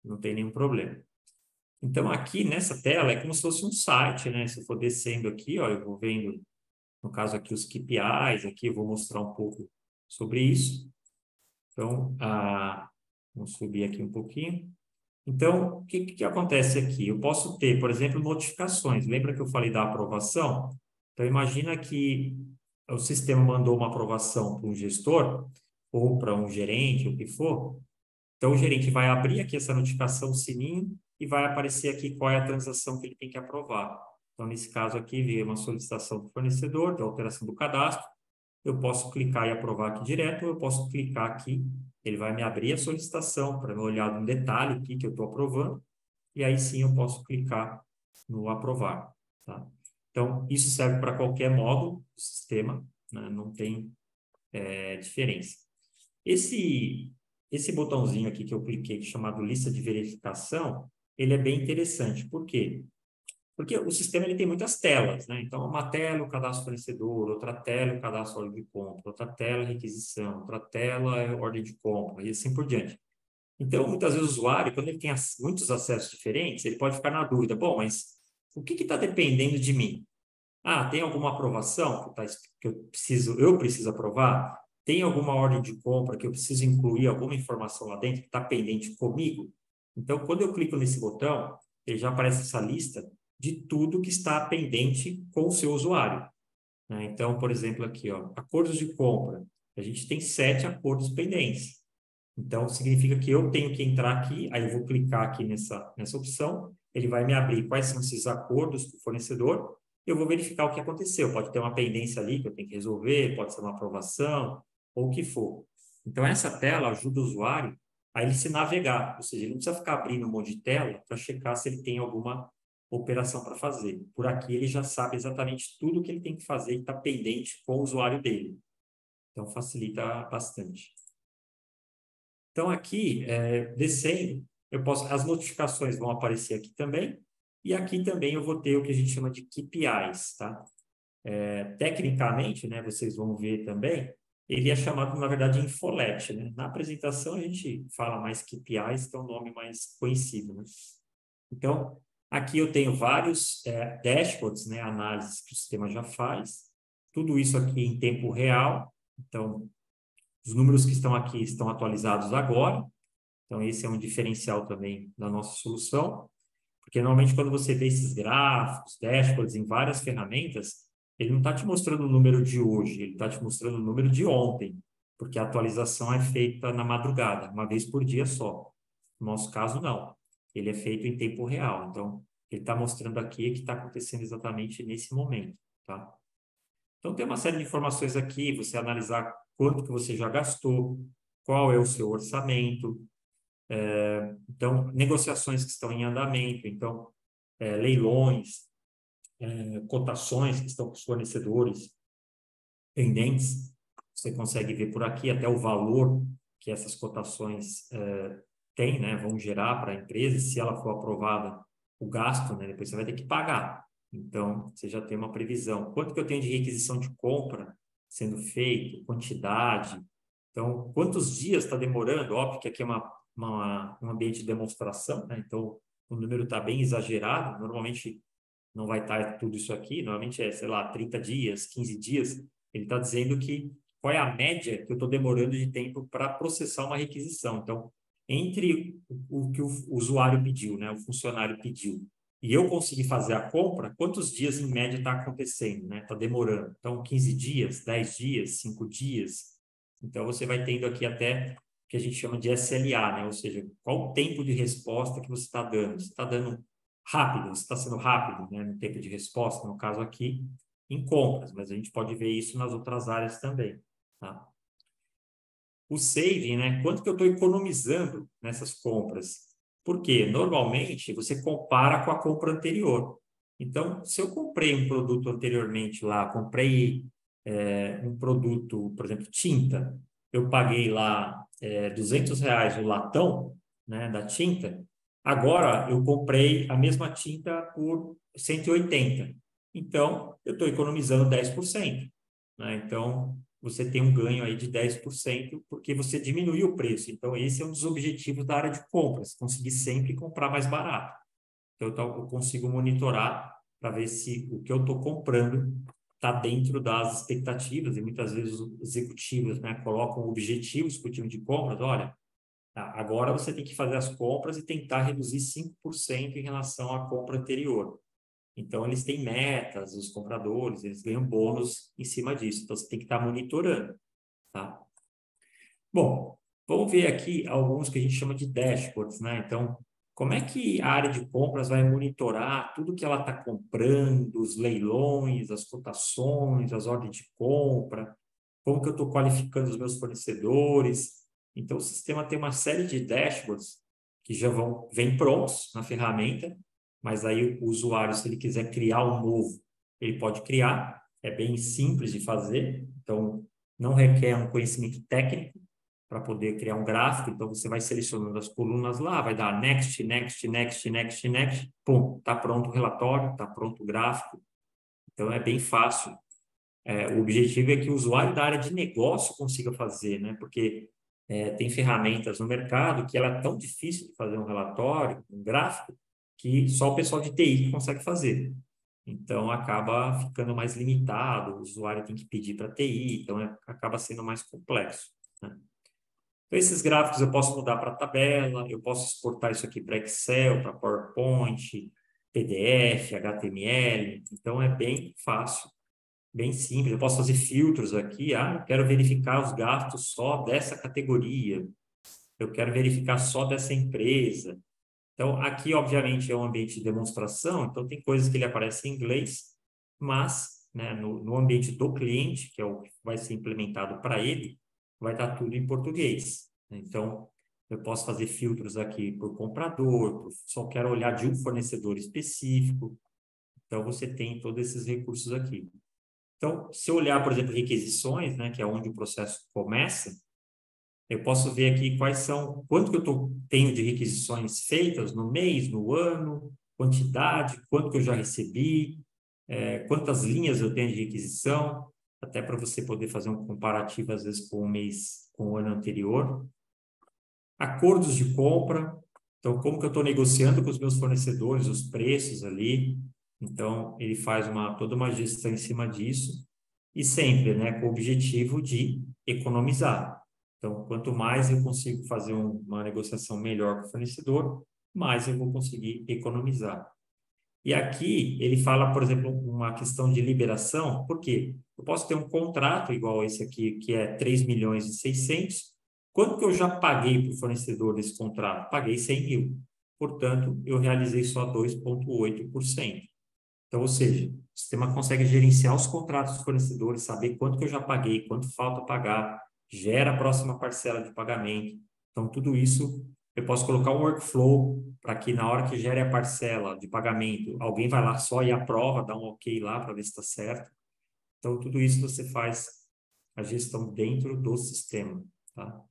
não tem nenhum problema. Então, aqui nessa tela é como se fosse um site, né? Se eu for descendo aqui, ó, eu vou vendo, no caso aqui, os KPIs, aqui eu vou mostrar um pouco sobre isso. Então, vamos subir aqui um pouquinho. Então, o que acontece aqui? Eu posso ter, por exemplo, notificações. Lembra que eu falei da aprovação? Então, imagina que o sistema mandou uma aprovação para um gestor ou para um gerente, o que for. Então, o gerente vai abrir aqui essa notificação, o sininho, e vai aparecer aqui qual é a transação que ele tem que aprovar. Então, nesse caso aqui, veio uma solicitação do fornecedor, de alteração do cadastro. Eu posso clicar e aprovar aqui direto, ou eu posso clicar aqui, ele vai me abrir a solicitação para eu olhar no detalhe aqui que eu estou aprovando, e aí sim eu posso clicar no aprovar. Tá? Então, isso serve para qualquer módulo do sistema, né? Não tem diferença. Esse botãozinho aqui que eu cliquei, chamado lista de verificação, ele é bem interessante. Por quê? Porque o sistema ele tem muitas telas, né? Então, uma tela, o cadastro fornecedor, outra tela, o cadastro ordem de compra, outra tela, requisição, outra tela, ordem de compra, e assim por diante. Então, muitas vezes o usuário, quando ele tem muitos acessos diferentes, ele pode ficar na dúvida, bom, mas o que está dependendo de mim? Tem alguma aprovação que eu preciso aprovar? Tem alguma ordem de compra que eu preciso incluir alguma informação lá dentro que está pendente comigo? Então, quando eu clico nesse botão, ele já aparece essa lista de tudo que está pendente com o seu usuário. Né? Então, por exemplo, aqui, ó, acordos de compra. A gente tem 7 acordos pendentes. Então, significa que eu tenho que entrar aqui, aí eu vou clicar aqui nessa opção, ele vai me abrir quais são esses acordos com o fornecedor, eu vou verificar o que aconteceu. Pode ter uma pendência ali que eu tenho que resolver, pode ser uma aprovação, ou o que for. Então, essa tela ajuda o usuário a ele se navegar, ou seja, ele não precisa ficar abrindo um monte de tela para checar se ele tem alguma operação para fazer. Por aqui, ele já sabe exatamente tudo o que ele tem que fazer e está pendente com o usuário dele. Então, facilita bastante. Então, aqui, descendo, as notificações vão aparecer aqui também, e aqui também eu vou ter o que a gente chama de KPIs, tá? Tecnicamente, né, vocês vão ver também, ele é chamado, na verdade, de Infolet, né? Na apresentação, a gente fala mais KPIs, que é um nome mais conhecido, né? Então, aqui eu tenho vários dashboards, né, análises que o sistema já faz, tudo isso aqui em tempo real, então, os números que estão aqui estão atualizados agora, então esse é um diferencial também da nossa solução, porque normalmente quando você vê esses gráficos, dashboards em várias ferramentas, ele não está te mostrando o número de hoje, ele está te mostrando o número de ontem, porque a atualização é feita na madrugada, uma vez por dia só. No nosso caso, não. Ele é feito em tempo real, então ele está mostrando aqui o que está acontecendo exatamente nesse momento, tá? Então, tem uma série de informações aqui, você analisar quanto que você já gastou, qual é o seu orçamento, então, negociações que estão em andamento, então, leilões, cotações que estão com os fornecedores pendentes, você consegue ver por aqui até o valor que essas cotações têm, né, vão gerar para a empresa, e se ela for aprovada, o gasto, né, depois você vai ter que pagar. Então, você já tem uma previsão. Quanto que eu tenho de requisição de compra sendo feito, quantidade. Então, quantos dias está demorando? Óbvio que aqui é um ambiente de demonstração, né? Então, o número está bem exagerado. Normalmente, não vai estar tudo isso aqui. Normalmente é, sei lá, 30 dias, 15 dias. Ele está dizendo que qual é a média que eu estou demorando de tempo para processar uma requisição. Então, entre o que o usuário pediu, né, o funcionário pediu, e eu consegui fazer a compra, quantos dias em média está acontecendo, né? Está demorando. Então, 15 dias, 10 dias, 5 dias. Então, você vai tendo aqui até o que a gente chama de SLA, né? Ou seja, qual o tempo de resposta que você está dando. Você está dando rápido, você está sendo rápido, né? No tempo de resposta, no caso aqui, em compras, mas a gente pode ver isso nas outras áreas também, tá? O saving, né? Quanto que eu estou economizando nessas compras? Porque normalmente você compara com a compra anterior. Então, se eu comprei um produto anteriormente lá, comprei um produto, por exemplo, tinta, eu paguei lá R$ 200 o latão, né, da tinta. Agora eu comprei a mesma tinta por 180. Então, eu estou economizando 10%. Né? Então, você tem um ganho aí de 10% porque você diminuiu o preço. Então, esse é um dos objetivos da área de compras, conseguir sempre comprar mais barato. Então, eu consigo monitorar para ver se o que eu estou comprando está dentro das expectativas, e muitas vezes os executivos, né, colocam objetivos para o time de compras. Olha, agora você tem que fazer as compras e tentar reduzir 5% em relação à compra anterior. Então, eles têm metas, os compradores, eles ganham bônus em cima disso. Então, você tem que estar monitorando, tá? Bom, vamos ver aqui alguns que a gente chama de dashboards, né? Então, como é que a área de compras vai monitorar tudo que ela está comprando, os leilões, as cotações, as ordens de compra, como que eu estou qualificando os meus fornecedores? Então, o sistema tem uma série de dashboards que já vêm prontos na ferramenta, mas aí o usuário, se ele quiser criar um novo, ele pode criar, é bem simples de fazer, então não requer um conhecimento técnico para poder criar um gráfico, então você vai selecionando as colunas lá, vai dar next, next, next, next, next, pum, está pronto o relatório, está pronto o gráfico, então é bem fácil. O objetivo é que o usuário da área de negócio consiga fazer, né? Porque tem ferramentas no mercado que ela é tão difícil de fazer um relatório, um gráfico, que só o pessoal de TI consegue fazer. Então, acaba ficando mais limitado, o usuário tem que pedir para TI, então acaba sendo mais complexo, né? Então, esses gráficos eu posso mudar para tabela, eu posso exportar isso aqui para Excel, para PowerPoint, PDF, HTML, então é bem fácil, bem simples. Eu posso fazer filtros aqui, eu quero verificar os gastos só dessa categoria. eu quero verificar só dessa empresa. Então, aqui, obviamente, é um ambiente de demonstração, então tem coisas que ele aparece em inglês, mas, né, no ambiente do cliente, que é o que vai ser implementado para ele, vai estar tudo em português. Então, eu posso fazer filtros aqui por comprador, só quero olhar de um fornecedor específico. Então, você tem todos esses recursos aqui. Então, se eu olhar, por exemplo, requisições, né, que é onde o processo começa, eu posso ver aqui quais são, quanto que eu tenho de requisições feitas no mês, no ano, quantidade, quanto que eu já recebi, quantas linhas eu tenho de requisição, até para você poder fazer um comparativo, às vezes, com o mês, com o ano anterior. Acordos de compra, então, como que eu estou negociando com os meus fornecedores, os preços ali. Então, ele faz toda uma gestão em cima disso, e sempre, né, com o objetivo de economizar. Então, quanto mais eu consigo fazer uma negociação melhor com o fornecedor, mais eu vou conseguir economizar. E aqui ele fala, por exemplo, uma questão de liberação, por quê? Eu posso ter um contrato igual esse aqui, que é 3 milhões e 600. Quanto que eu já paguei para o fornecedor desse contrato? Paguei 100 mil. Portanto, eu realizei só 2,8%. Então, ou seja, o sistema consegue gerenciar os contratos dos fornecedores, saber quanto que eu já paguei, quanto falta pagar, gera a próxima parcela de pagamento. Então, tudo isso eu posso colocar um workflow para que na hora que gere a parcela de pagamento, alguém vai lá só e aprova, dá um ok lá para ver se está certo. Então, tudo isso você faz a gestão dentro do sistema, tá?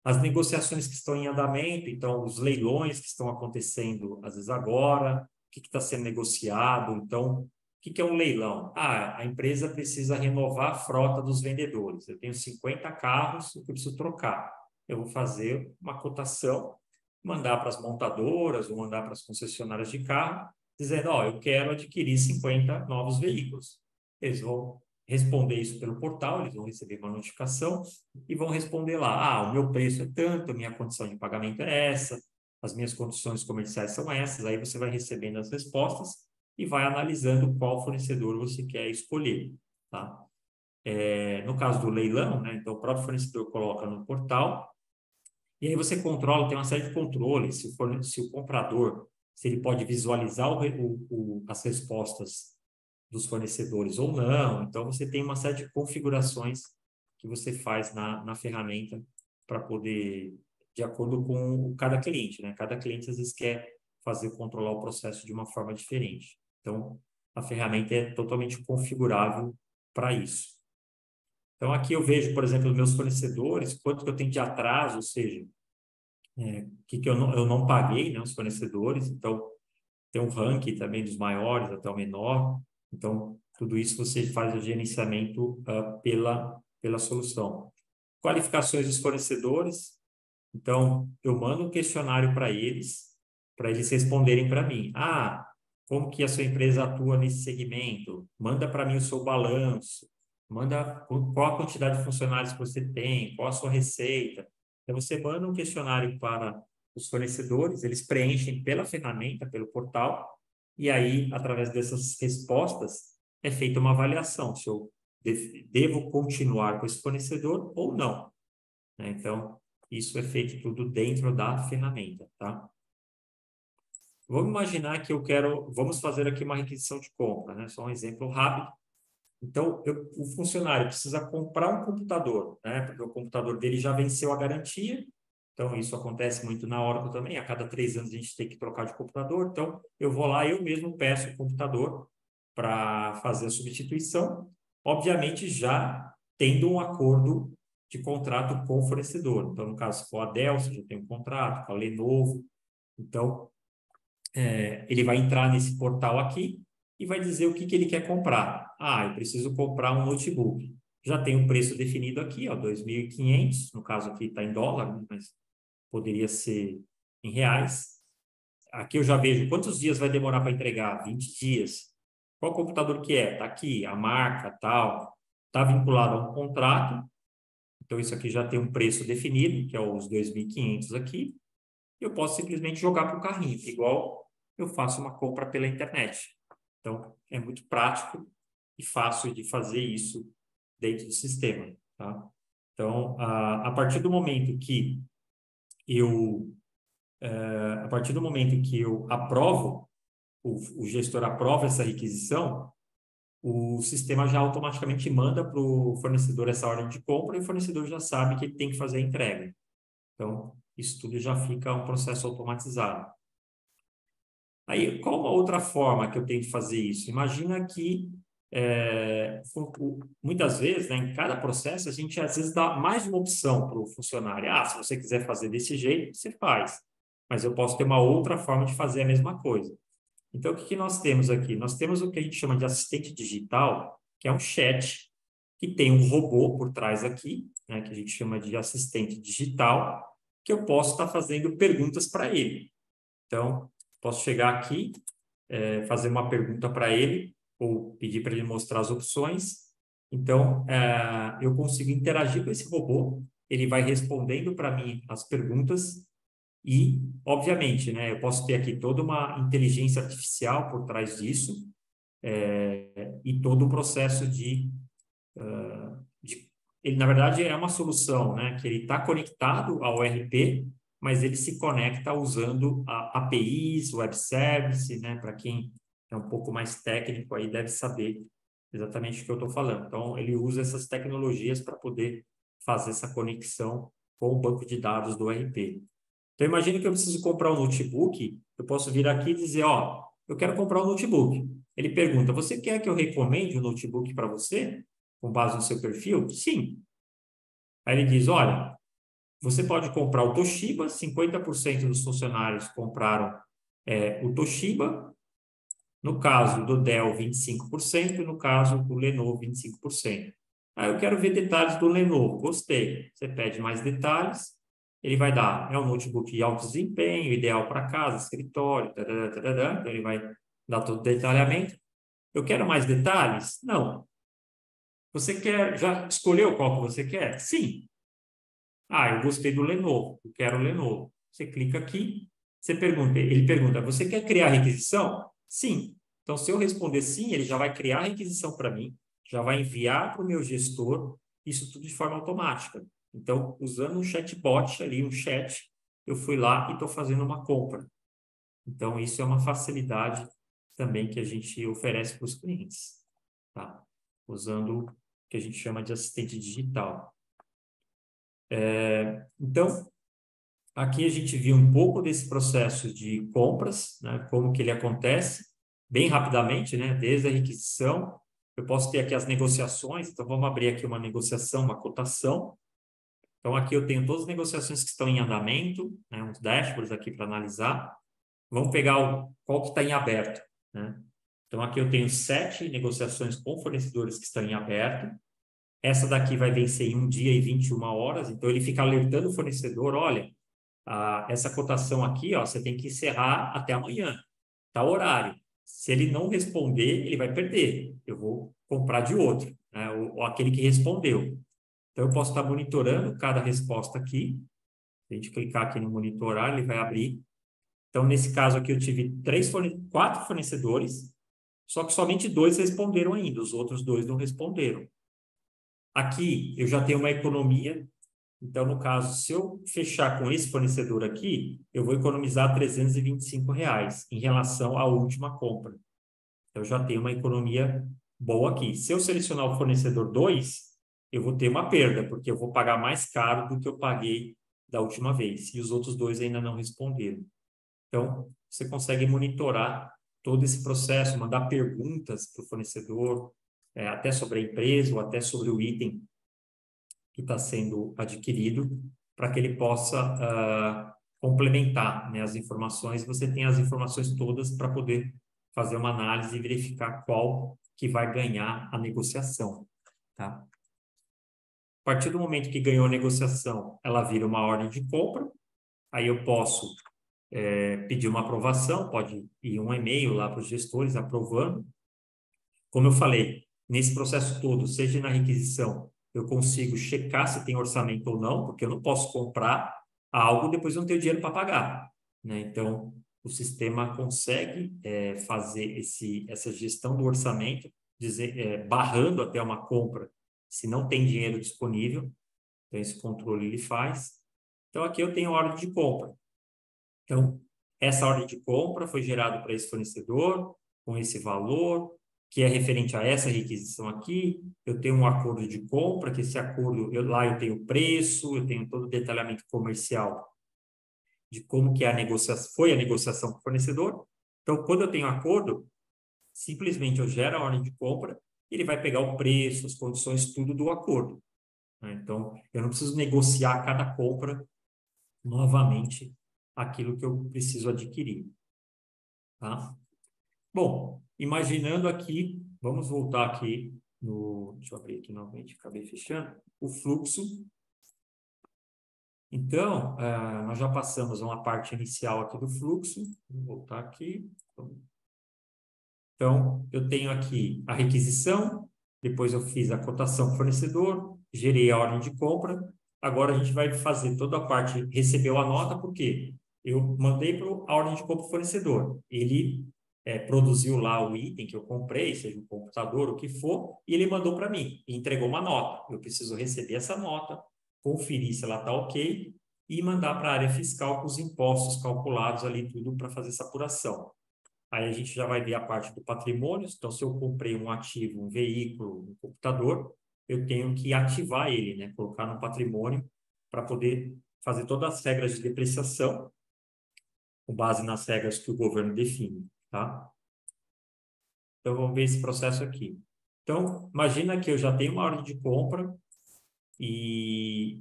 As negociações que estão em andamento, então, os leilões que estão acontecendo, às vezes agora, o que está sendo negociado. Então, o que é um leilão? A empresa precisa renovar a frota dos vendedores. Eu tenho 50 carros que eu preciso trocar. Eu vou fazer uma cotação, mandar para as montadoras ou mandar para as concessionárias de carro, dizendo, eu quero adquirir 50 novos veículos. Eles vão responder isso pelo portal, eles vão receber uma notificação e vão responder lá, o meu preço é tanto, a minha condição de pagamento é essa, as minhas condições comerciais são essas. Aí você vai recebendo as respostas e vai analisando qual fornecedor você quer escolher, tá? No caso do leilão, né, então o próprio fornecedor coloca no portal e aí você controla, tem uma série de controles, se o comprador, se ele pode visualizar as respostas dos fornecedores ou não. Então, você tem uma série de configurações que você faz na ferramenta para poder, de acordo com cada cliente, né? Cada cliente, às vezes, quer controlar o processo de uma forma diferente. Então, a ferramenta é totalmente configurável para isso. Então, aqui eu vejo, por exemplo, os meus fornecedores, quanto que eu tenho de atraso, ou seja, que eu não paguei, né, os fornecedores. Então, tem um ranking também dos maiores até o menor. Então, tudo isso você faz o gerenciamento pela solução. Qualificações dos fornecedores. Então, eu mando um questionário para eles responderem para mim. Como que a sua empresa atua nesse segmento? Manda para mim o seu balanço. Manda qual a quantidade de funcionários que você tem, qual a sua receita. Então, você manda um questionário para os fornecedores, eles preenchem pela ferramenta, pelo portal, e aí, através dessas respostas, é feita uma avaliação se eu devo continuar com esse fornecedor ou não, né? Então, isso é feito tudo dentro da ferramenta, tá? Vamos imaginar que vamos fazer aqui uma requisição de compra, né? Só um exemplo rápido. Então, o funcionário precisa comprar um computador, né? Porque o computador dele já venceu a garantia. Então, isso acontece muito na Oracle também. A cada 3 anos a gente tem que trocar de computador. Então, eu vou lá, eu mesmo peço o computador para fazer a substituição. Obviamente, já tendo um acordo de contrato com o fornecedor. Então, no caso, se for a Dell, você já tem um contrato, com a Lenovo. Então, ele vai entrar nesse portal aqui e vai dizer o que ele quer comprar. Eu preciso comprar um notebook. Já tem um preço definido aqui, 2.500, no caso aqui está em dólar, né, mas poderia ser em reais. Aqui eu já vejo quantos dias vai demorar para entregar, 20 dias. Qual computador que é? Está aqui, a marca, tal. Está vinculado a um contrato. Então, isso aqui já tem um preço definido, que é os 2.500 aqui. Eu posso simplesmente jogar para o carrinho, igual eu faço uma compra pela internet. Então, é muito prático e fácil de fazer isso dentro do sistema, tá? Então, a partir do momento que eu aprovo, o gestor aprova essa requisição, o sistema já automaticamente manda para o fornecedor essa ordem de compra e o fornecedor já sabe que ele tem que fazer a entrega. Então, isso tudo já fica um processo automatizado. Aí, qual uma outra forma que eu tenho de fazer isso? Imagina que, muitas vezes, né, em cada processo, a gente às vezes dá mais de uma opção para o funcionário. Se você quiser fazer desse jeito, você faz. Mas eu posso ter uma outra forma de fazer a mesma coisa. Então, o que nós temos aqui? Nós temos o que a gente chama de assistente digital, que é um chat, que tem um robô por trás aqui, né, que a gente chama de assistente digital, que eu posso estar fazendo perguntas para ele. Então, posso chegar aqui, fazer uma pergunta para ele, ou pedir para ele mostrar as opções. Então, eu consigo interagir com esse robô, ele vai respondendo para mim as perguntas e, obviamente, né, eu posso ter aqui toda uma inteligência artificial por trás disso e todo o processo ele, na verdade, é uma solução, né, que ele está conectado ao ERP, mas ele se conecta usando APIs, web service, né, para quem é um pouco mais técnico aí deve saber exatamente o que eu estou falando. Então, ele usa essas tecnologias para poder fazer essa conexão com o banco de dados do ERP. Então, imagine que eu preciso comprar um notebook, eu posso vir aqui e dizer, eu quero comprar um notebook. Ele pergunta, você quer que eu recomende um notebook para você, com base no seu perfil? Sim. Aí ele diz, olha, você pode comprar o Toshiba, 50% dos funcionários compraram o Toshiba, no caso do Dell, 25%, e no caso do Lenovo, 25%. Aí eu quero ver detalhes do Lenovo, gostei. Você pede mais detalhes, ele vai dar, é um notebook de alto desempenho, ideal para casa, escritório, tarará, tarará, então ele vai dar todo o detalhamento. Eu quero mais detalhes? Não. Você já escolheu qual que você quer? Sim. Eu gostei do Lenovo, eu quero o Lenovo. Você clica aqui, ele pergunta, você quer criar requisição? Sim. Então, se eu responder sim, ele já vai criar a requisição para mim, já vai enviar para o meu gestor, isso tudo de forma automática. Então, usando um chatbot ali, um chat, eu fui lá e estou fazendo uma compra. Então, isso é uma facilidade também que a gente oferece para os clientes, tá? Usando o que a gente chama de assistente digital. Então, aqui a gente viu um pouco desse processo de compras, né, como que ele acontece, bem rapidamente, né, desde a requisição. Eu posso ter aqui as negociações, então vamos abrir aqui uma negociação, uma cotação. Então, aqui eu tenho todas as negociações que estão em andamento, né, uns dashboards aqui para analisar. Vamos pegar qual que está em aberto, né? Então, aqui eu tenho 7 negociações com fornecedores que estão em aberto. Essa daqui vai vencer em 1 dia e 21 horas, então ele fica alertando o fornecedor, olha, essa cotação aqui, você tem que encerrar até amanhã, tá horário. Se ele não responder, ele vai perder. Eu vou comprar de outro, né? ou aquele que respondeu. Então, eu posso estar monitorando cada resposta aqui. Se a gente clicar aqui no monitorar, ele vai abrir. Então, nesse caso aqui, eu tive 4 fornecedores, só que somente 2 responderam ainda, os outros 2 não responderam. Aqui, eu já tenho uma economia. Então, no caso, se eu fechar com esse fornecedor aqui, eu vou economizar R$325 em relação à última compra. Eu já tenho uma economia boa aqui. Se eu selecionar o fornecedor 2, eu vou ter uma perda, porque eu vou pagar mais caro do que eu paguei da última vez. E os outros 2 ainda não responderam. Então, você consegue monitorar todo esse processo, mandar perguntas para o fornecedor, até sobre a empresa ou até sobre o item que está sendo adquirido, para que ele possa complementar, né, as informações. Você tem as informações todas para poder fazer uma análise e verificar qual que vai ganhar a negociação, tá? A partir do momento que ganhou a negociação, ela vira uma ordem de compra, aí eu posso pedir uma aprovação, pode ir um e-mail lá para os gestores aprovando. Como eu falei, nesse processo todo, seja na requisição, eu consigo checar se tem orçamento ou não, porque eu não posso comprar algo e depois não tenho dinheiro para pagar, né? Então, o sistema consegue fazer essa gestão do orçamento, barrando até uma compra, se não tem dinheiro disponível. Então, esse controle ele faz. Então, aqui eu tenho a ordem de compra. Então, essa ordem de compra foi gerada para esse fornecedor, com esse valor, que é referente a essa requisição aqui. Eu tenho um acordo de compra, que esse acordo, lá eu tenho preço, eu tenho todo o detalhamento comercial de como que foi a negociação com o fornecedor. Então, quando eu tenho acordo, simplesmente eu gero a ordem de compra, ele vai pegar o preço, as condições, tudo do acordo, né? Então, eu não preciso negociar a cada compra novamente aquilo que eu preciso adquirir, tá? Bom, imaginando aqui, vamos voltar aqui deixa eu abrir aqui novamente, acabei fechando, o fluxo. Então, nós já passamos uma parte inicial aqui do fluxo, vou voltar aqui. Então, eu tenho aqui a requisição, depois eu fiz a cotação com o fornecedor, gerei a ordem de compra. Agora a gente vai fazer toda a parte, recebeu a nota, porque eu mandei para a ordem de compra do fornecedor. Ele produziu lá o item que eu comprei, seja um computador, o que for, e ele mandou para mim, e entregou uma nota. Eu preciso receber essa nota, conferir se ela está ok, e mandar para a área fiscal com os impostos calculados ali, tudo para fazer essa apuração. Aí a gente já vai ver a parte do patrimônio. Então, se eu comprei um ativo, um veículo, um computador, eu tenho que ativar ele, né? Colocar no patrimônio para poder fazer todas as regras de depreciação com base nas regras que o governo define, tá? Então, vamos ver esse processo aqui. Então, imagina que eu já tenho uma ordem de compra e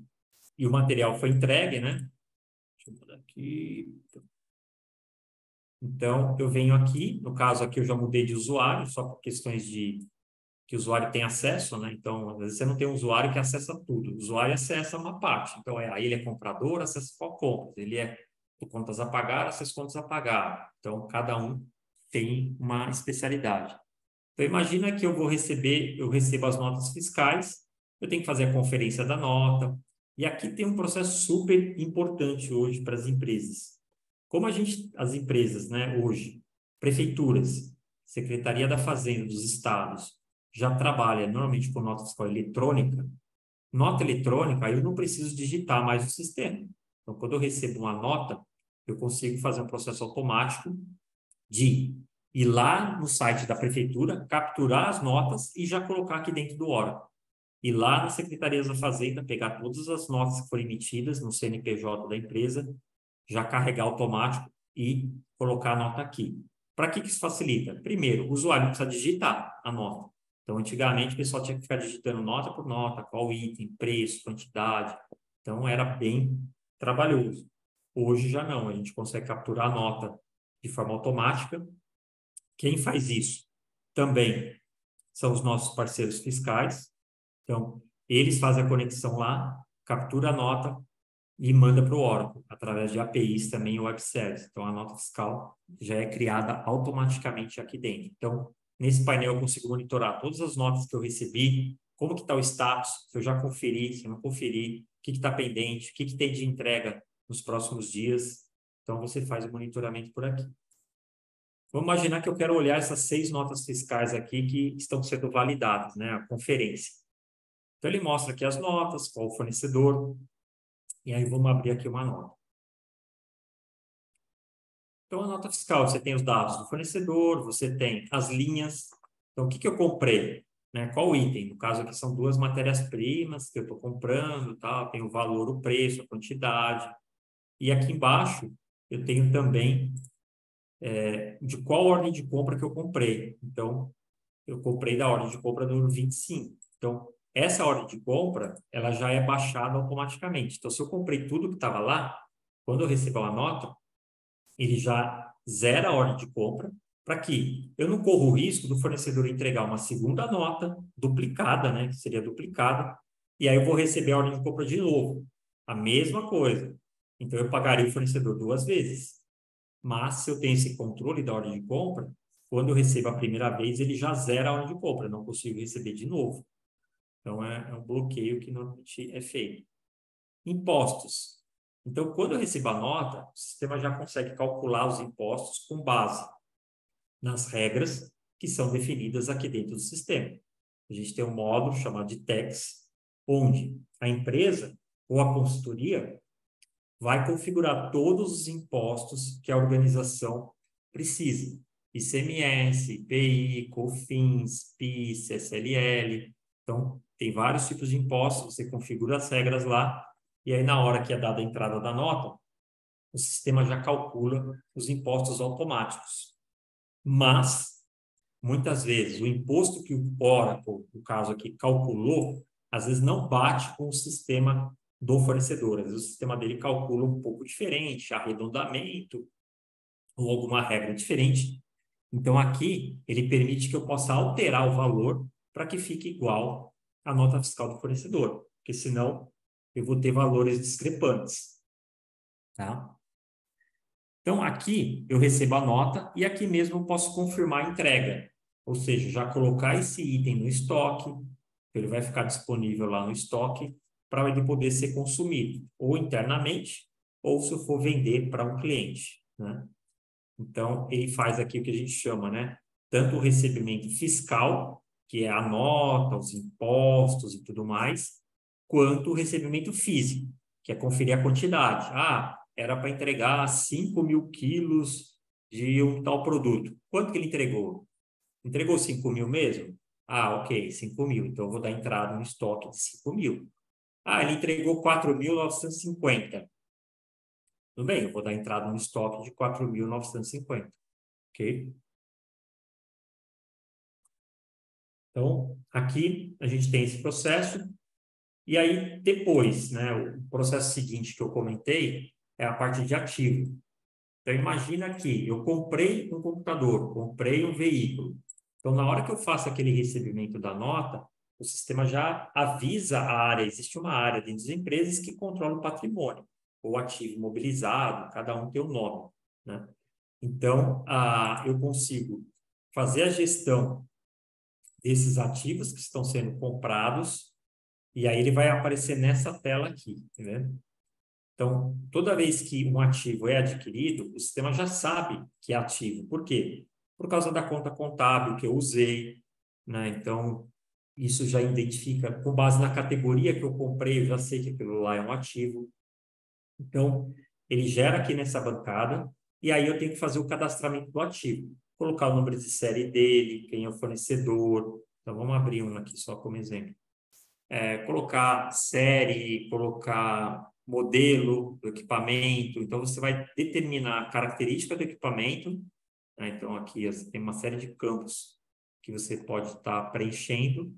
o material foi entregue, né? Deixa eu mudar aqui. Então, eu venho aqui, no caso aqui eu já mudei de usuário, só por questões de que o usuário tem acesso, né? Então, às vezes você não tem um usuário que acessa tudo. O usuário acessa uma parte. Então, aí ele é comprador, acessa só compras. Ele é de contas a pagar, acessa contas a pagar. Então, cada um tem uma especialidade. Então, imagina que eu recebo as notas fiscais, eu tenho que fazer a conferência da nota. E aqui tem um processo super importante hoje para as empresas. Como as empresas, né, hoje, prefeituras, Secretaria da Fazenda dos estados, já trabalha normalmente com nota fiscal eletrônica, nota eletrônica, aí eu não preciso digitar mais o sistema. Então, quando eu recebo uma nota, eu consigo fazer um processo automático de ir lá no site da prefeitura, capturar as notas e já colocar aqui dentro do Oracle. Ir lá na Secretaria da Fazenda, pegar todas as notas que foram emitidas no CNPJ da empresa, já carregar automático e colocar a nota aqui. Para que isso facilita? Primeiro, o usuário não precisa digitar a nota. Então, antigamente, o pessoal tinha que ficar digitando nota por nota, qual item, preço, quantidade. Então, era bem trabalhoso. Hoje já não, a gente consegue capturar a nota de forma automática. Quem faz isso também são os nossos parceiros fiscais. Então, eles fazem a conexão lá, captura a nota e manda para o Oracle, através de APIs também, web service. Então, a nota fiscal já é criada automaticamente aqui dentro. Então, nesse painel eu consigo monitorar todas as notas que eu recebi, como que está o status, se eu já conferi, se eu não conferi, o que está pendente, o que tem de entrega nos próximos dias. Então, você faz o monitoramento por aqui. Vamos imaginar que eu quero olhar essas 6 notas fiscais aqui que estão sendo validadas, né? A conferência. Então, ele mostra aqui as notas, qual o fornecedor, e aí vamos abrir aqui uma nota. Então, a nota fiscal, você tem os dados do fornecedor, você tem as linhas. Então, o que eu comprei? Né? Qual o item? No caso aqui são 2 matérias-primas que eu estou comprando, tá? Tem o valor, o preço, a quantidade. E aqui embaixo eu tenho também de qual ordem de compra que eu comprei. Então, eu comprei da ordem de compra número 25. Então, essa ordem de compra, ela já é baixada automaticamente. Então, se eu comprei tudo que estava lá, quando eu recebo a nota, ele já zera a ordem de compra para que eu não corra o risco do fornecedor entregar uma segunda nota duplicada, né, que seria duplicada, e aí eu vou receber a ordem de compra de novo. A mesma coisa. Então, eu pagaria o fornecedor 2 vezes. Mas, se eu tenho esse controle da ordem de compra, quando eu recebo a primeira vez, ele já zera a ordem de compra, eu não consigo receber de novo. Então, é um bloqueio que normalmente é feito. Impostos. Então, quando eu recebo a nota, o sistema já consegue calcular os impostos com base nas regras que são definidas aqui dentro do sistema. A gente tem um módulo chamado de tax, onde a empresa ou a consultoria vai configurar todos os impostos que a organização precisa. ICMS, IPI, COFINS, PIS, SLL. Então, tem vários tipos de impostos, você configura as regras lá, e aí na hora que é dada a entrada da nota, o sistema já calcula os impostos automáticos. Mas, muitas vezes, o imposto que o Oracle, no caso aqui, calculou, às vezes não bate com o sistema do fornecedor. Às vezes o sistema dele calcula um pouco diferente, arredondamento, ou alguma regra diferente. Então, aqui, ele permite que eu possa alterar o valor para que fique igual à nota fiscal do fornecedor, porque senão eu vou ter valores discrepantes. Tá? Então, aqui eu recebo a nota e aqui mesmo eu posso confirmar a entrega. Ou seja, já colocar esse item no estoque, ele vai ficar disponível lá no estoque para ele poder ser consumido, ou internamente, ou se eu for vender para um cliente, né? Então, ele faz aqui o que a gente chama, né? Tanto o recebimento fiscal, que é a nota, os impostos e tudo mais, quanto o recebimento físico, que é conferir a quantidade. Ah, era para entregar 5.000 quilos de um tal produto. Quanto que ele entregou? Entregou 5.000 mesmo? Ah, ok, 5.000. Então, eu vou dar entrada no estoque de 5.000. Ah, ele entregou 4.950. Tudo bem, eu vou dar entrada no estoque de 4.950. Ok? Então, aqui a gente tem esse processo. E aí, depois, né, o processo seguinte que eu comentei é a parte de ativo. Então, imagina que eu comprei um computador, comprei um veículo. Então, na hora que eu faço aquele recebimento da nota, o sistema já avisa a área, existe uma área dentro das empresas que controla o patrimônio, ou ativo imobilizado, cada um tem um nome, né? Então, eu consigo fazer a gestão desses ativos que estão sendo comprados, e aí ele vai aparecer nessa tela aqui, tá vendo? Então, toda vez que um ativo é adquirido, o sistema já sabe que é ativo. Por quê? Por causa da conta contábil que eu usei, né? Então, isso já identifica, com base na categoria que eu comprei, eu já sei que aquilo lá é um ativo. Então, ele gera aqui nessa bancada, e aí eu tenho que fazer o cadastramento do ativo. Colocar o número de série dele, quem é o fornecedor. Então, vamos abrir um aqui só como exemplo. Colocar série, colocar modelo do equipamento. Então, você vai determinar a característica do equipamento, né? Então, aqui você tem uma série de campos que você pode estar preenchendo.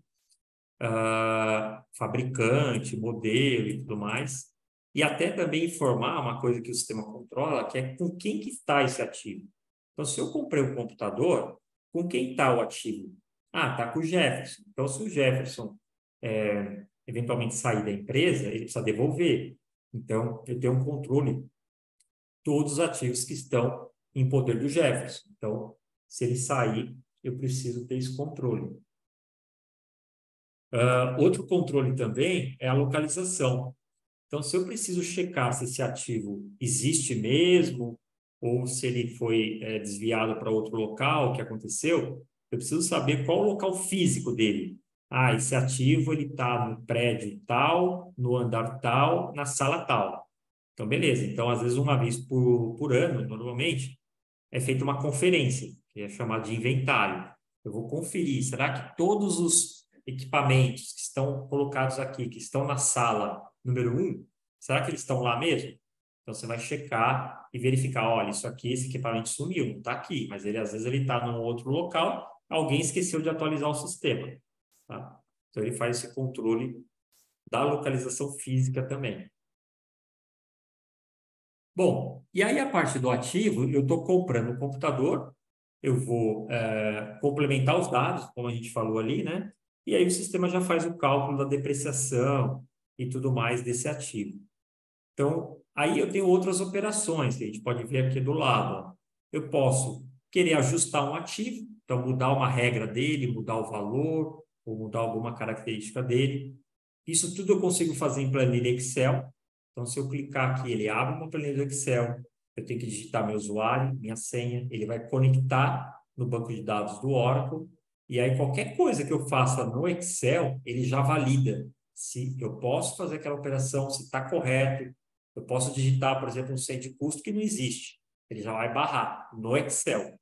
Fabricante, modelo e tudo mais. E até também informar uma coisa que o sistema controla, que é com quem que está esse ativo. Então, se eu comprei um computador, com quem está o ativo? Ah, está com o Jefferson. Então, se o Jefferson eventualmente sair da empresa, ele precisa devolver. Então, eu tenho um controle de todos os ativos que estão em poder do Jefferson. Então, se ele sair, eu preciso ter esse controle. Outro controle também é a localização. Então, se eu preciso checar se esse ativo existe mesmo, ou se ele foi desviado para outro local, o que aconteceu, eu preciso saber qual o local físico dele. Ah, esse ativo ele está no prédio tal, no andar tal, na sala tal. Então, beleza. Então, às vezes, uma vez por ano, normalmente, é feita uma conferência, que é chamada de inventário. Eu vou conferir, será que todos os equipamentos que estão colocados aqui, que estão na sala número 1, será que eles estão lá mesmo? Então, você vai checar e verificar, olha, isso aqui, esse equipamento sumiu, não está aqui, mas ele, às vezes ele está num outro local, alguém esqueceu de atualizar o sistema. Tá? Então, ele faz esse controle da localização física também. Bom, e aí a parte do ativo, eu estou comprando um computador, eu vou complementar os dados, como a gente falou ali, né? E aí o sistema já faz o cálculo da depreciação e tudo mais desse ativo. Então, aí eu tenho outras operações que a gente pode ver aqui do lado. Ó. Eu posso querer ajustar um ativo, então mudar uma regra dele, mudar o valor, ou mudar alguma característica dele. Isso tudo eu consigo fazer em planilha Excel. Então, se eu clicar aqui, ele abre uma planilha do Excel, eu tenho que digitar meu usuário, minha senha, ele vai conectar no banco de dados do Oracle, e aí qualquer coisa que eu faça no Excel, ele já valida. se eu posso fazer aquela operação, se está correto. Eu posso digitar, por exemplo, um centro de custo que não existe. Ele já vai barrar no Excel,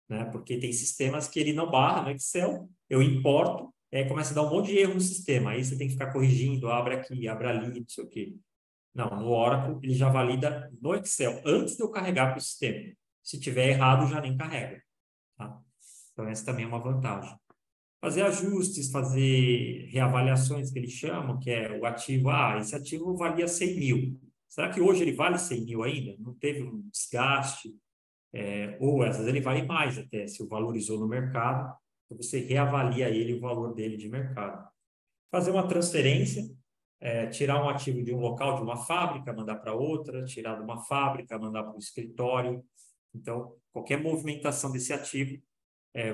né? Porque tem sistemas que ele não barra no Excel, eu importo, aí começa a dar um monte de erro no sistema. Aí você tem que ficar corrigindo, abre aqui, abre ali, não sei o quê. Não, no Oracle ele já valida no Excel, antes de eu carregar para o sistema. Se tiver errado, já nem carrega. Tá? Então, essa também é uma vantagem. Fazer ajustes, fazer reavaliações, que eles chamam, que é o ativo. Esse ativo valia 100 mil. Será que hoje ele vale 100 mil ainda? Não teve um desgaste? Ou, às vezes, ele vale mais até, se o valorizou no mercado. Então, você reavalia ele, o valor dele de mercado. Fazer uma transferência, tirar um ativo de um local, de uma fábrica, mandar para outra, tirar de uma fábrica, mandar para o escritório. Então, qualquer movimentação desse ativo,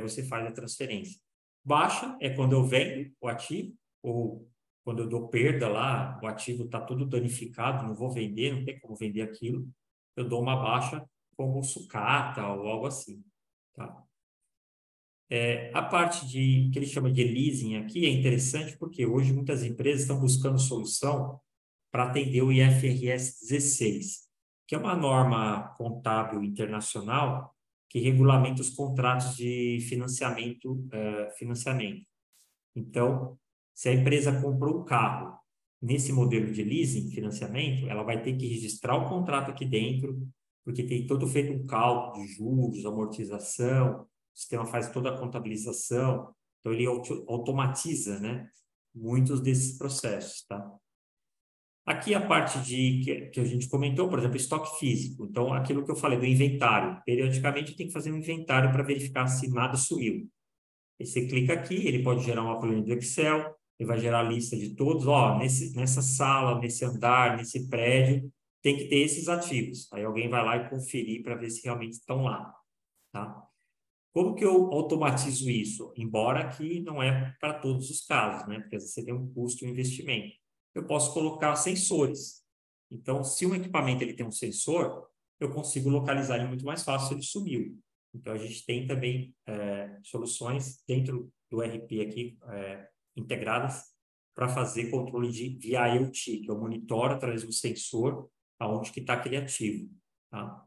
você faz a transferência. Baixa é quando eu vendo o ativo, ou quando eu dou perda lá, o ativo está todo danificado, não vou vender, não tem como vender aquilo, eu dou uma baixa como sucata ou algo assim. Tá? A parte que ele chama de leasing aqui é interessante porque hoje muitas empresas estão buscando solução para atender o IFRS 16, que é uma norma contábil internacional que regulamenta os contratos de financiamento. Então, se a empresa comprou um carro nesse modelo de leasing, financiamento, ela vai ter que registrar o contrato aqui dentro, porque tem todo feito um cálculo de juros, amortização, o sistema faz toda a contabilização, então ele automatiza, né, muitos desses processos, tá? Aqui a parte que a gente comentou, por exemplo, estoque físico. Então, aquilo que eu falei do inventário. Periodicamente, tem que fazer um inventário para verificar se nada sumiu. Aí você clica aqui, ele pode gerar uma planilha do Excel, ele vai gerar a lista de todos, nessa sala, nesse andar, nesse prédio, tem que ter esses ativos. Aí alguém vai lá e conferir para ver se realmente estão lá, tá? Como que eu automatizo isso? Embora aqui não é para todos os casos, né? Porque às vezes você tem um custo e um investimento. Eu posso colocar sensores. Então, se um equipamento ele tem um sensor, eu consigo localizar ele muito mais fácil se ele sumiu. Então, a gente tem também soluções dentro do RP aqui, integradas, para fazer controle via IoT, que eu monitoro através do sensor aonde que está aquele ativo. Tá?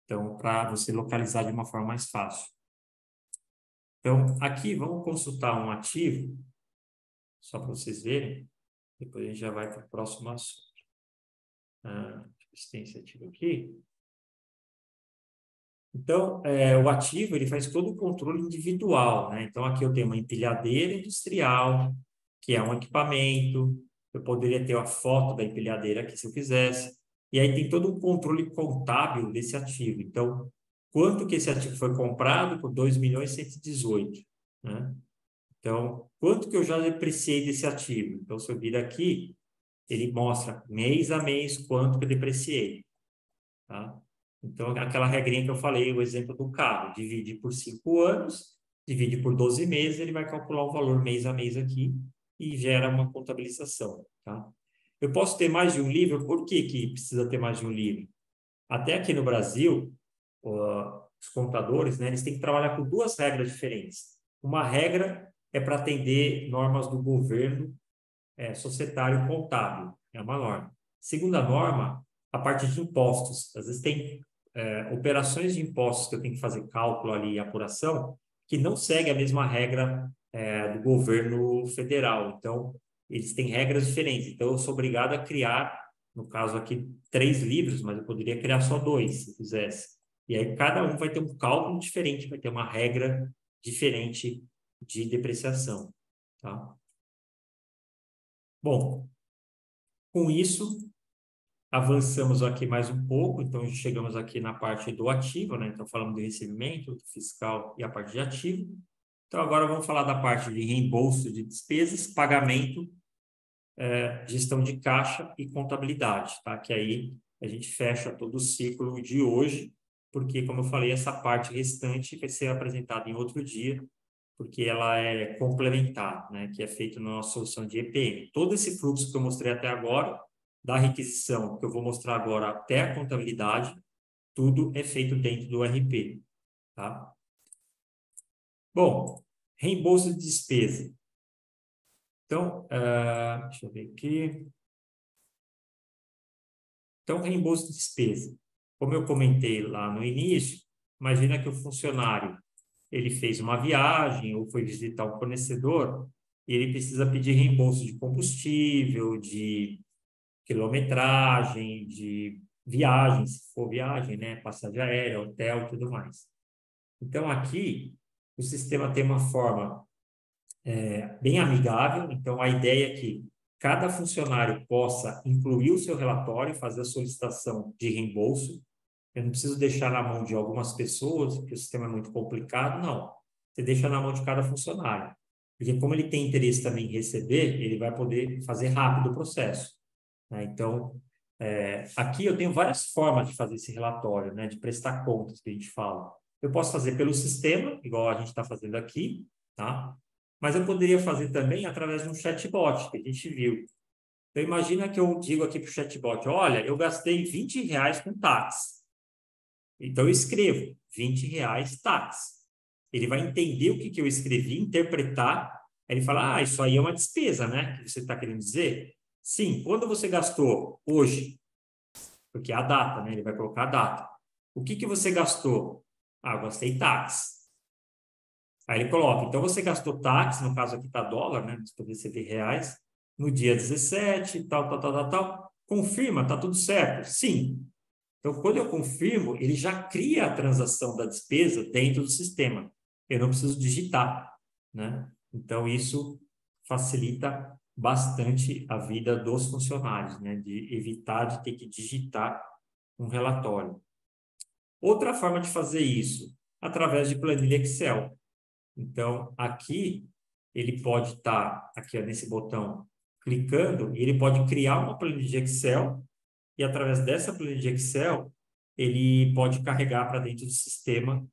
Então, para você localizar de uma forma mais fácil. Então, aqui vamos consultar um ativo, só para vocês verem, depois a gente já vai para o próximo assunto. Deixa eu ver se tem esse ativo aqui. Então, o ativo ele faz todo o controle individual, né? Então, aqui eu tenho uma empilhadeira industrial, que é um equipamento. Eu poderia ter a foto da empilhadeira aqui, se eu quisesse. E aí tem todo o controle contábil desse ativo. Então, quanto que esse ativo foi comprado? Por 2.118.000, né? Então, quanto que eu já depreciei desse ativo? Então, se eu vir aqui, ele mostra mês a mês quanto que eu depreciei, tá? Então, aquela regrinha que eu falei, o exemplo do carro, divide por 5 anos, divide por 12 meses, ele vai calcular o valor mês a mês aqui e gera uma contabilização, tá? Eu posso ter mais de um livro, por que que precisa ter mais de um livro? Até aqui no Brasil, os contadores, né, eles têm que trabalhar com duas regras diferentes. Uma regra é para atender normas do governo societário contábil, é uma norma. Segunda norma, a parte de impostos. Às vezes tem operações de impostos que eu tenho que fazer cálculo ali e apuração que não segue a mesma regra do governo federal. Então, eles têm regras diferentes. Então, eu sou obrigado a criar, no caso aqui, 3 livros, mas eu poderia criar só 2, se quisesse. E aí, cada um vai ter um cálculo diferente, vai ter uma regra diferente de depreciação, tá? Bom, com isso, avançamos aqui mais um pouco, então chegamos aqui na parte do ativo, né? Então falamos do recebimento, do fiscal e a parte de ativo. Então agora vamos falar da parte de reembolso de despesas, pagamento, gestão de caixa e contabilidade, tá? Que aí a gente fecha todo o ciclo de hoje, porque, como eu falei, essa parte restante vai ser apresentada em outro dia, porque ela é complementar, né? Que é feito na nossa solução de EPM. Todo esse fluxo que eu mostrei até agora, da requisição, que eu vou mostrar agora até a contabilidade, tudo é feito dentro do RP, tá? Bom, reembolso de despesa. Então, deixa eu ver aqui. Então, reembolso de despesa. Como eu comentei lá no início, imagina que o funcionário ele fez uma viagem ou foi visitar um fornecedor e ele precisa pedir reembolso de combustível, de quilometragem, de viagem, se for viagem, né? Passagem aérea, hotel e tudo mais. Então, aqui, o sistema tem uma forma bem amigável. Então, a ideia é que cada funcionário possa incluir o seu relatório, fazer a solicitação de reembolso. Eu não preciso deixar na mão de algumas pessoas, porque o sistema é muito complicado, não. Você deixa na mão de cada funcionário. Porque como ele tem interesse também em receber, ele vai poder fazer rápido o processo, né? Então, aqui eu tenho várias formas de fazer esse relatório, né? De prestar contas, que a gente fala. Eu posso fazer pelo sistema, igual a gente está fazendo aqui, tá? Mas eu poderia fazer também através de um chatbot, que a gente viu. Então, imagina que eu digo aqui para o chatbot, olha, eu gastei R$ 20 com táxi. Então, eu escrevo R$ 20 táxi. Ele vai entender o que eu escrevi, interpretar. Aí ele fala, isso aí é uma despesa, né? Que você está querendo dizer? Sim, quando você gastou hoje, porque é a data, né? Ele vai colocar a data. O que você gastou? Eu gastei táxi. Aí ele coloca, então você gastou táxi, no caso aqui está dólar, né? Mas poderia ser reais, no dia 17, tal. Confirma, está tudo certo? Sim. Então, quando eu confirmo, ele já cria a transação da despesa dentro do sistema. Eu não preciso digitar, né? Então, isso facilita bastante a vida dos funcionários, né? De evitar de ter que digitar um relatório. Outra forma de fazer isso, através de planilha Excel. Então, aqui, ele pode estar, aqui ó, nesse botão, clicando, e ele pode criar uma planilha de Excel, e através dessa planilha de Excel, ele pode carregar para dentro do sistema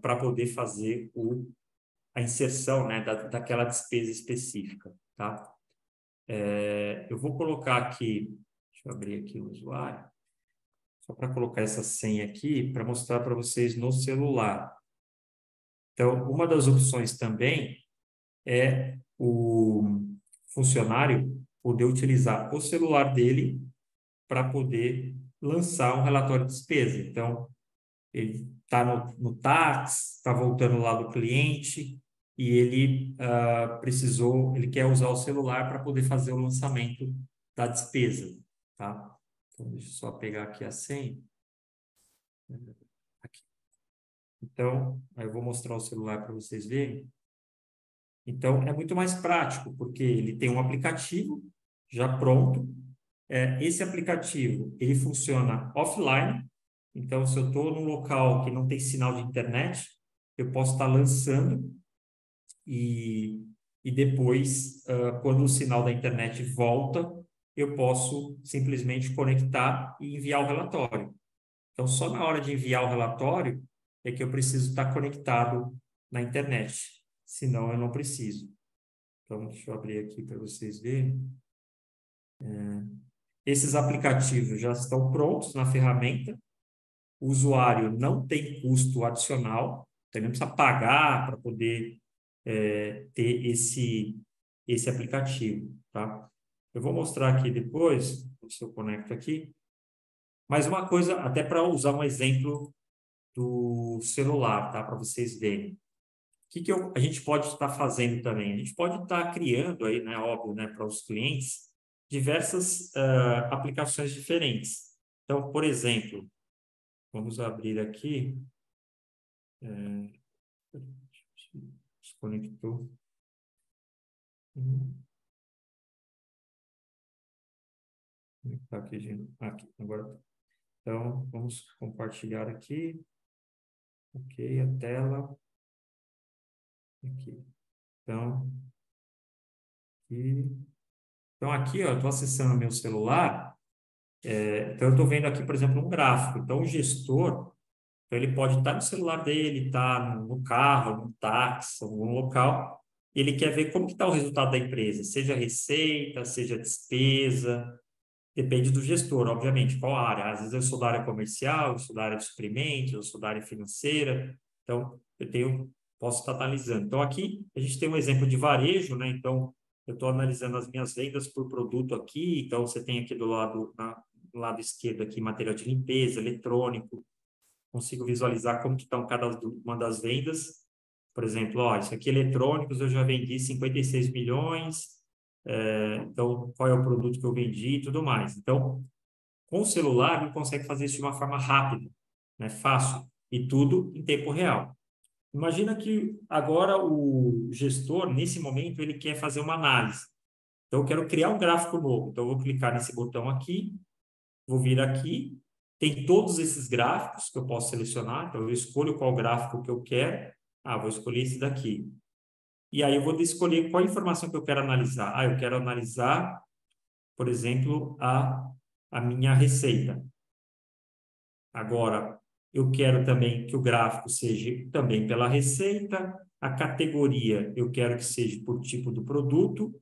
para poder fazer a inserção, né, daquela despesa específica, tá? Eu vou colocar aqui, deixa eu abrir aqui o usuário, só para colocar essa senha aqui, para mostrar para vocês no celular. Então, uma das opções também é o funcionário poder utilizar o celular dele para poder lançar um relatório de despesa. Então, ele está no táxi, está voltando lá do cliente e ele ele quer usar o celular para poder fazer o lançamento da despesa, tá? Então, deixa eu só pegar aqui a senha. Aqui. Então, aí eu vou mostrar o celular para vocês verem. Então, é muito mais prático, porque ele tem um aplicativo já pronto. Esse aplicativo, ele funciona offline. Então, se eu estou num local que não tem sinal de internet, eu posso estar lançando e depois, quando o sinal da internet volta, eu posso simplesmente conectar e enviar o relatório. Então, só na hora de enviar o relatório é que eu preciso estar conectado na internet. Senão, eu não preciso. Então, deixa eu abrir aqui para vocês verem. Esses aplicativos já estão prontos na ferramenta. O usuário não tem custo adicional, então ele não precisa pagar para poder ter esse aplicativo, tá? Eu vou mostrar aqui depois, se eu conecto aqui. Mas uma coisa, até para usar um exemplo do celular, tá? Para vocês verem. O que a gente pode estar fazendo também? A gente pode estar criando aí, né, óbvio, né, para os clientes, diversas aplicações diferentes. Então, por exemplo, vamos abrir aqui. Desconectou. Tá aqui, gente. Aqui, agora. Então, vamos compartilhar aqui. Ok, a tela. Aqui. Então, aqui. Então, aqui, ó, eu estou acessando meu celular. Então, eu estou vendo aqui, por exemplo, um gráfico. Então, o gestor, então, ele pode estar no celular dele, estar no carro, no táxi, em algum local. Ele quer ver como que está o resultado da empresa, seja receita, seja despesa. Depende do gestor, obviamente, qual área. Às vezes eu sou da área comercial, eu sou da área de suprimentos, eu sou da área financeira. Então, posso estar analisando. Então, aqui a gente tem um exemplo de varejo, né? Então, eu estou analisando as minhas vendas por produto aqui, então você tem aqui do lado, no lado esquerdo aqui, material de limpeza, eletrônico, consigo visualizar como que estão cada uma das vendas. Por exemplo, ó, isso aqui eletrônicos eu já vendi 56 milhões, então qual é o produto que eu vendi e tudo mais. Então, com o celular, ele consegue fazer isso de uma forma rápida, né, fácil, e tudo em tempo real. Imagina que agora o gestor, nesse momento, ele quer fazer uma análise. Então, eu quero criar um gráfico novo. Então, eu vou clicar nesse botão aqui, vou vir aqui, tem todos esses gráficos que eu posso selecionar. Então, eu escolho qual gráfico que eu quero. Ah, vou escolher esse daqui. E aí, eu vou escolher qual informação que eu quero analisar. Ah, eu quero analisar, por exemplo, a minha receita. Agora, eu quero também que o gráfico seja também pela receita, a categoria eu quero que seja por tipo do produto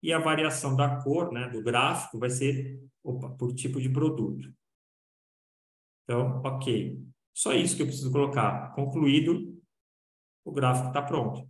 e a variação da cor, né, do gráfico vai ser por tipo de produto. Então, ok. Só isso que eu preciso colocar. Concluído, o gráfico está pronto.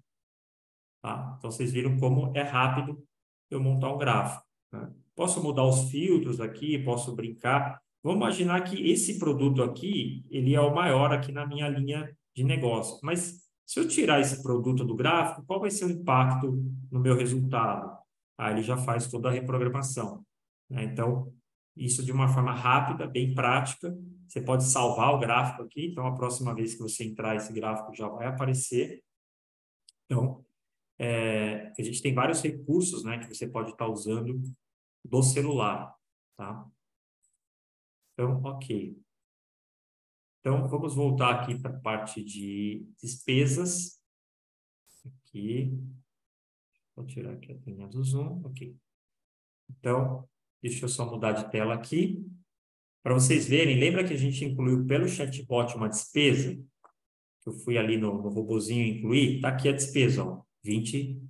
Tá? Então, vocês viram como é rápido eu montar um gráfico. Né? Posso mudar os filtros aqui, posso brincar. Vamos imaginar que esse produto aqui, ele é o maior aqui na minha linha de negócio. Mas se eu tirar esse produto do gráfico, qual vai ser o impacto no meu resultado? Aí ele já faz toda a reprogramação. Né? Então, isso de uma forma rápida, bem prática. Você pode salvar o gráfico aqui. Então, a próxima vez que você entrar, esse gráfico já vai aparecer. Então, a gente tem vários recursos, né, que você pode estar usando do celular, tá? Então, ok. Então, vamos voltar aqui para a parte de despesas. Aqui. Vou tirar aqui a linha do zoom. Ok. Então, deixa eu só mudar de tela aqui. Para vocês verem, lembra que a gente incluiu pelo chatbot uma despesa? Que eu fui ali no robozinho incluir? Está aqui a despesa, ó, $20.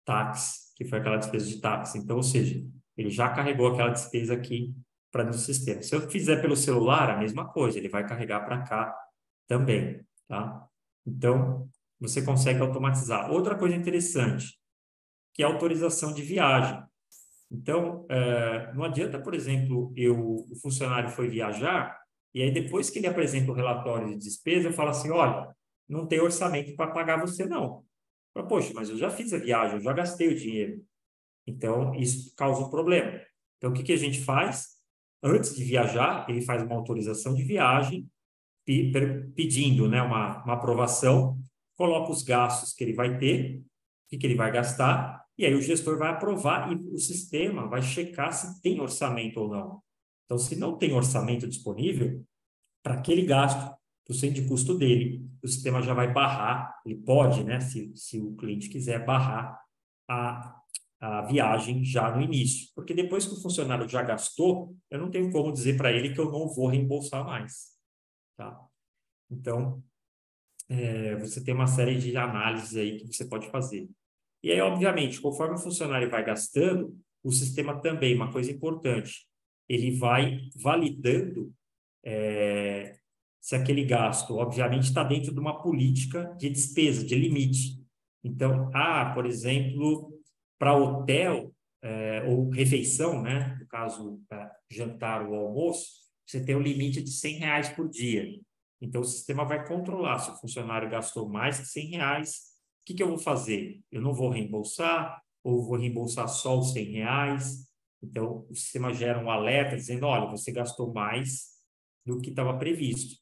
Táxi, que foi aquela despesa de táxi. Então, ou seja, ele já carregou aquela despesa aqui para no sistema. Se eu fizer pelo celular, a mesma coisa, ele vai carregar para cá também, tá? Então, você consegue automatizar. Outra coisa interessante, que é a autorização de viagem. Então, não adianta, por exemplo, o funcionário foi viajar e aí depois que ele apresenta o relatório de despesa, eu falo assim, olha, não tem orçamento para pagar você, não. Poxa, mas eu já fiz a viagem, eu já gastei o dinheiro. Então, isso causa um problema. Então, o que a gente faz? Antes de viajar, ele faz uma autorização de viagem, pedindo, né, uma aprovação, coloca os gastos que ele vai ter, o que ele vai gastar, e aí o gestor vai aprovar e o sistema vai checar se tem orçamento ou não. Então, se não tem orçamento disponível, para aquele gasto, para o centro de custo dele, o sistema já vai barrar, ele pode, né, se o cliente quiser, barrar a viagem já no início. Porque depois que o funcionário já gastou, eu não tenho como dizer para ele que eu não vou reembolsar mais. Tá? Então, você tem uma série de análises aí que você pode fazer. E aí, obviamente, conforme o funcionário vai gastando, o sistema também, uma coisa importante, ele vai validando se aquele gasto, obviamente, está dentro de uma política de despesa, de limite. Então, por exemplo, para hotel ou refeição, né? No caso, jantar ou almoço, você tem um limite de R$100 por dia. Então, o sistema vai controlar se o funcionário gastou mais que R$100. O que eu vou fazer? Eu não vou reembolsar ou vou reembolsar só os R$100? Então, o sistema gera um alerta dizendo, olha, você gastou mais do que estava previsto.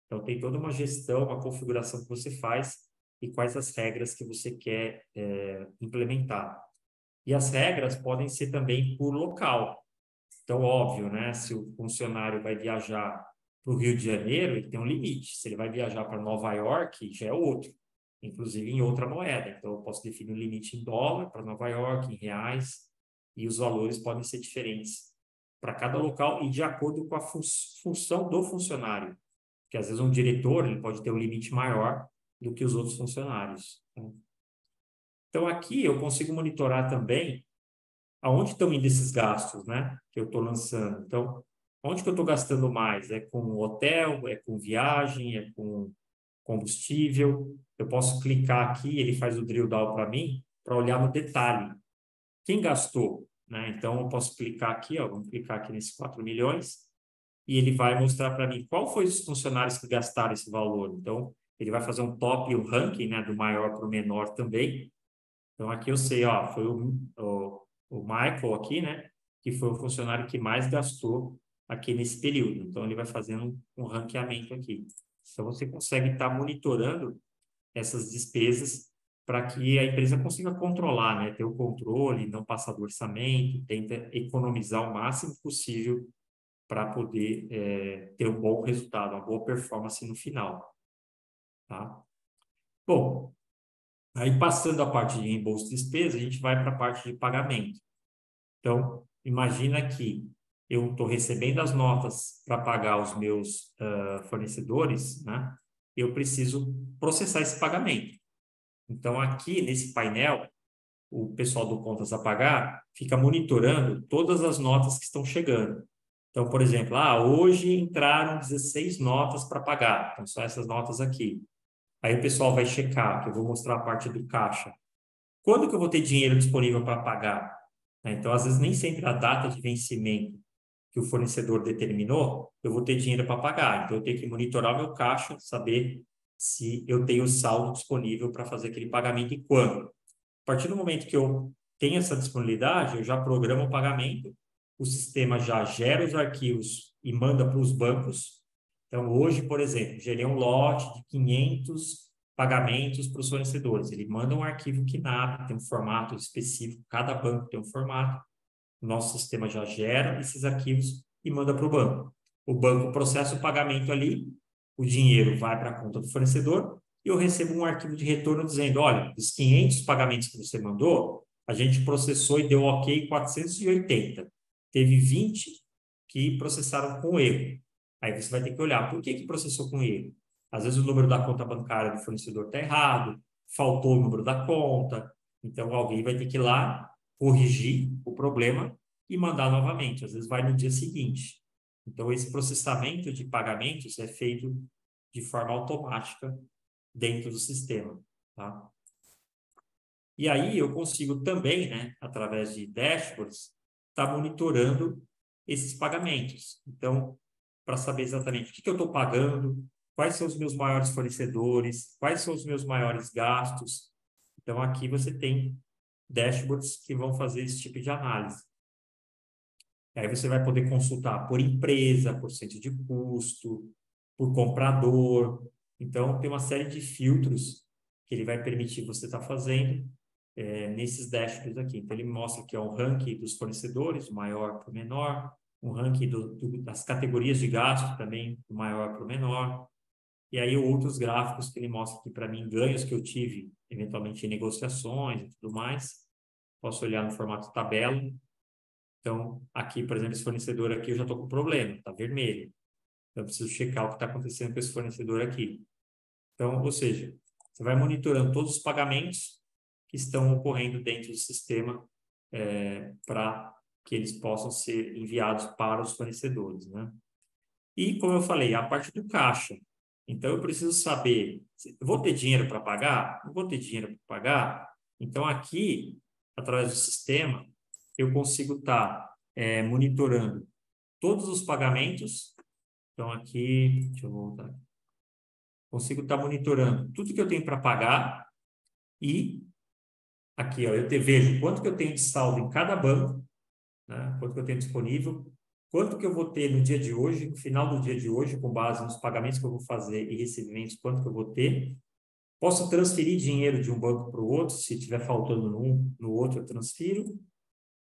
Então, tem toda uma gestão, uma configuração que você faz e quais as regras que você quer implementar. E as regras podem ser também por local. Então, óbvio, né? Se o funcionário vai viajar para o Rio de Janeiro, ele tem um limite. Se ele vai viajar para Nova York, já é outro, inclusive em outra moeda. Então, eu posso definir um limite em dólar para Nova York, em reais, e os valores podem ser diferentes para cada local e de acordo com a função do funcionário. Porque, às vezes, um diretor ele pode ter um limite maior do que os outros funcionários. Então, aqui eu consigo monitorar também aonde estão indo esses gastos, né? Que eu estou lançando. Então, onde que eu estou gastando mais? É com hotel, é com viagem, é com combustível. Eu posso clicar aqui, ele faz o drill down para mim para olhar no detalhe. Quem gastou? Né? Então, eu posso clicar aqui, ó, vamos clicar aqui nesses 4 milhões, e ele vai mostrar para mim qual foi os funcionários que gastaram esse valor. Então, ele vai fazer um top e um ranking, né, do maior para o menor também. Então, aqui eu sei, ó, foi o Michael aqui, né, que foi o funcionário que mais gastou aqui nesse período. Então, ele vai fazendo um ranqueamento aqui. Então, você consegue estar monitorando essas despesas para que a empresa consiga controlar, né, ter o controle, não passar do orçamento, tenta economizar o máximo possível para poder ter um bom resultado, uma boa performance no final. Tá? Bom, aí passando a parte de reembolso de despesa, a gente vai para a parte de pagamento. Então, imagina que eu estou recebendo as notas para pagar os meus fornecedores, né? Eu preciso processar esse pagamento. Então, aqui nesse painel, o pessoal do Contas a Pagar fica monitorando todas as notas que estão chegando. Então, por exemplo, hoje entraram 16 notas para pagar. Então, são essas notas aqui. Aí o pessoal vai checar, que eu vou mostrar a parte do caixa. Quando que eu vou ter dinheiro disponível para pagar? Então, às vezes, nem sempre a data de vencimento que o fornecedor determinou, eu vou ter dinheiro para pagar. Então, eu tenho que monitorar o meu caixa, saber se eu tenho saldo disponível para fazer aquele pagamento e quando. A partir do momento que eu tenho essa disponibilidade, eu já programo o pagamento, o sistema já gera os arquivos e manda para os bancos. Então, hoje, por exemplo, gerei um lote de 500 pagamentos para os fornecedores. Ele manda um arquivo KNAB, tem um formato específico, cada banco tem um formato. O nosso sistema já gera esses arquivos e manda para o banco. O banco processa o pagamento ali, o dinheiro vai para a conta do fornecedor e eu recebo um arquivo de retorno dizendo, olha, dos 500 pagamentos que você mandou, a gente processou e deu ok 480. Teve 20 que processaram com erro. Aí você vai ter que olhar, por que processou com erro? Às vezes o número da conta bancária do fornecedor está errado, faltou o número da conta, então alguém vai ter que ir lá, corrigir o problema e mandar novamente. Às vezes vai no dia seguinte. Então, esse processamento de pagamentos é feito de forma automática dentro do sistema. Tá? E aí eu consigo também, né, através de dashboards, estar monitorando esses pagamentos. Então, para saber exatamente o que eu estou pagando, quais são os meus maiores fornecedores, quais são os meus maiores gastos. Então, aqui você tem dashboards que vão fazer esse tipo de análise. Aí você vai poder consultar por empresa, por centro de custo, por comprador. Então, tem uma série de filtros que ele vai permitir você estar fazendo nesses dashboards aqui. Então, ele mostra que é um ranking dos fornecedores, do maior para o menor, um ranking das categorias de gasto também, do maior para o menor. E aí, outros gráficos que ele mostra aqui para mim, ganhos que eu tive, eventualmente, em negociações e tudo mais. Posso olhar no formato tabela. Então, aqui, por exemplo, esse fornecedor aqui, eu já estou com problema, está vermelho. Então, eu preciso checar o que está acontecendo com esse fornecedor aqui. Então, ou seja, você vai monitorando todos os pagamentos que estão ocorrendo dentro do sistema para que eles possam ser enviados para os fornecedores, né? E, como eu falei, a parte do caixa. Então, eu preciso saber, eu vou ter dinheiro para pagar? Não vou ter dinheiro para pagar? Então, aqui, através do sistema, eu consigo estar monitorando todos os pagamentos. Então, aqui, deixa eu voltar. Consigo estar monitorando tudo que eu tenho para pagar e aqui, ó, eu vejo quanto que eu tenho de saldo em cada banco, né? Quanto que eu tenho disponível, quanto que eu vou ter no dia de hoje, no final do dia de hoje, com base nos pagamentos que eu vou fazer e recebimentos, quanto que eu vou ter. Posso transferir dinheiro de um banco para o outro, se estiver faltando no outro eu transfiro.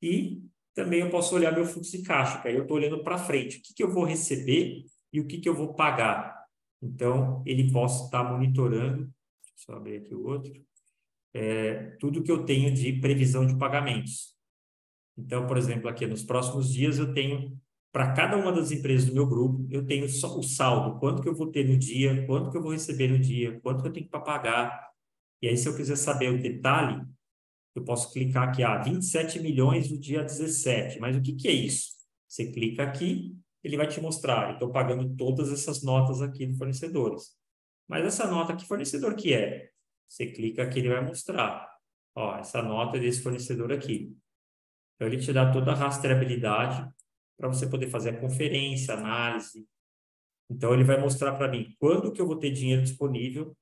E também eu posso olhar meu fluxo de caixa, que aí eu estou olhando para frente. O que eu vou receber e o que eu vou pagar. Então, ele pode estar monitorando, deixa eu abrir aqui o outro, tudo que eu tenho de previsão de pagamentos. Então, por exemplo, aqui nos próximos dias eu tenho, para cada uma das empresas do meu grupo, eu tenho só o saldo, quanto que eu vou ter no dia, quanto que eu vou receber no dia, quanto que eu tenho para pagar. E aí, se eu quiser saber o detalhe, eu posso clicar aqui, 27 milhões no dia 17. Mas o que é isso? Você clica aqui, ele vai te mostrar. Eu estou pagando todas essas notas aqui de fornecedores. Mas essa nota, que fornecedor que é? Você clica aqui, ele vai mostrar. ó, essa nota é desse fornecedor aqui. Então, ele te dá toda a rastreabilidade para você poder fazer a conferência, análise. Então, ele vai mostrar para mim quando que eu vou ter dinheiro disponível,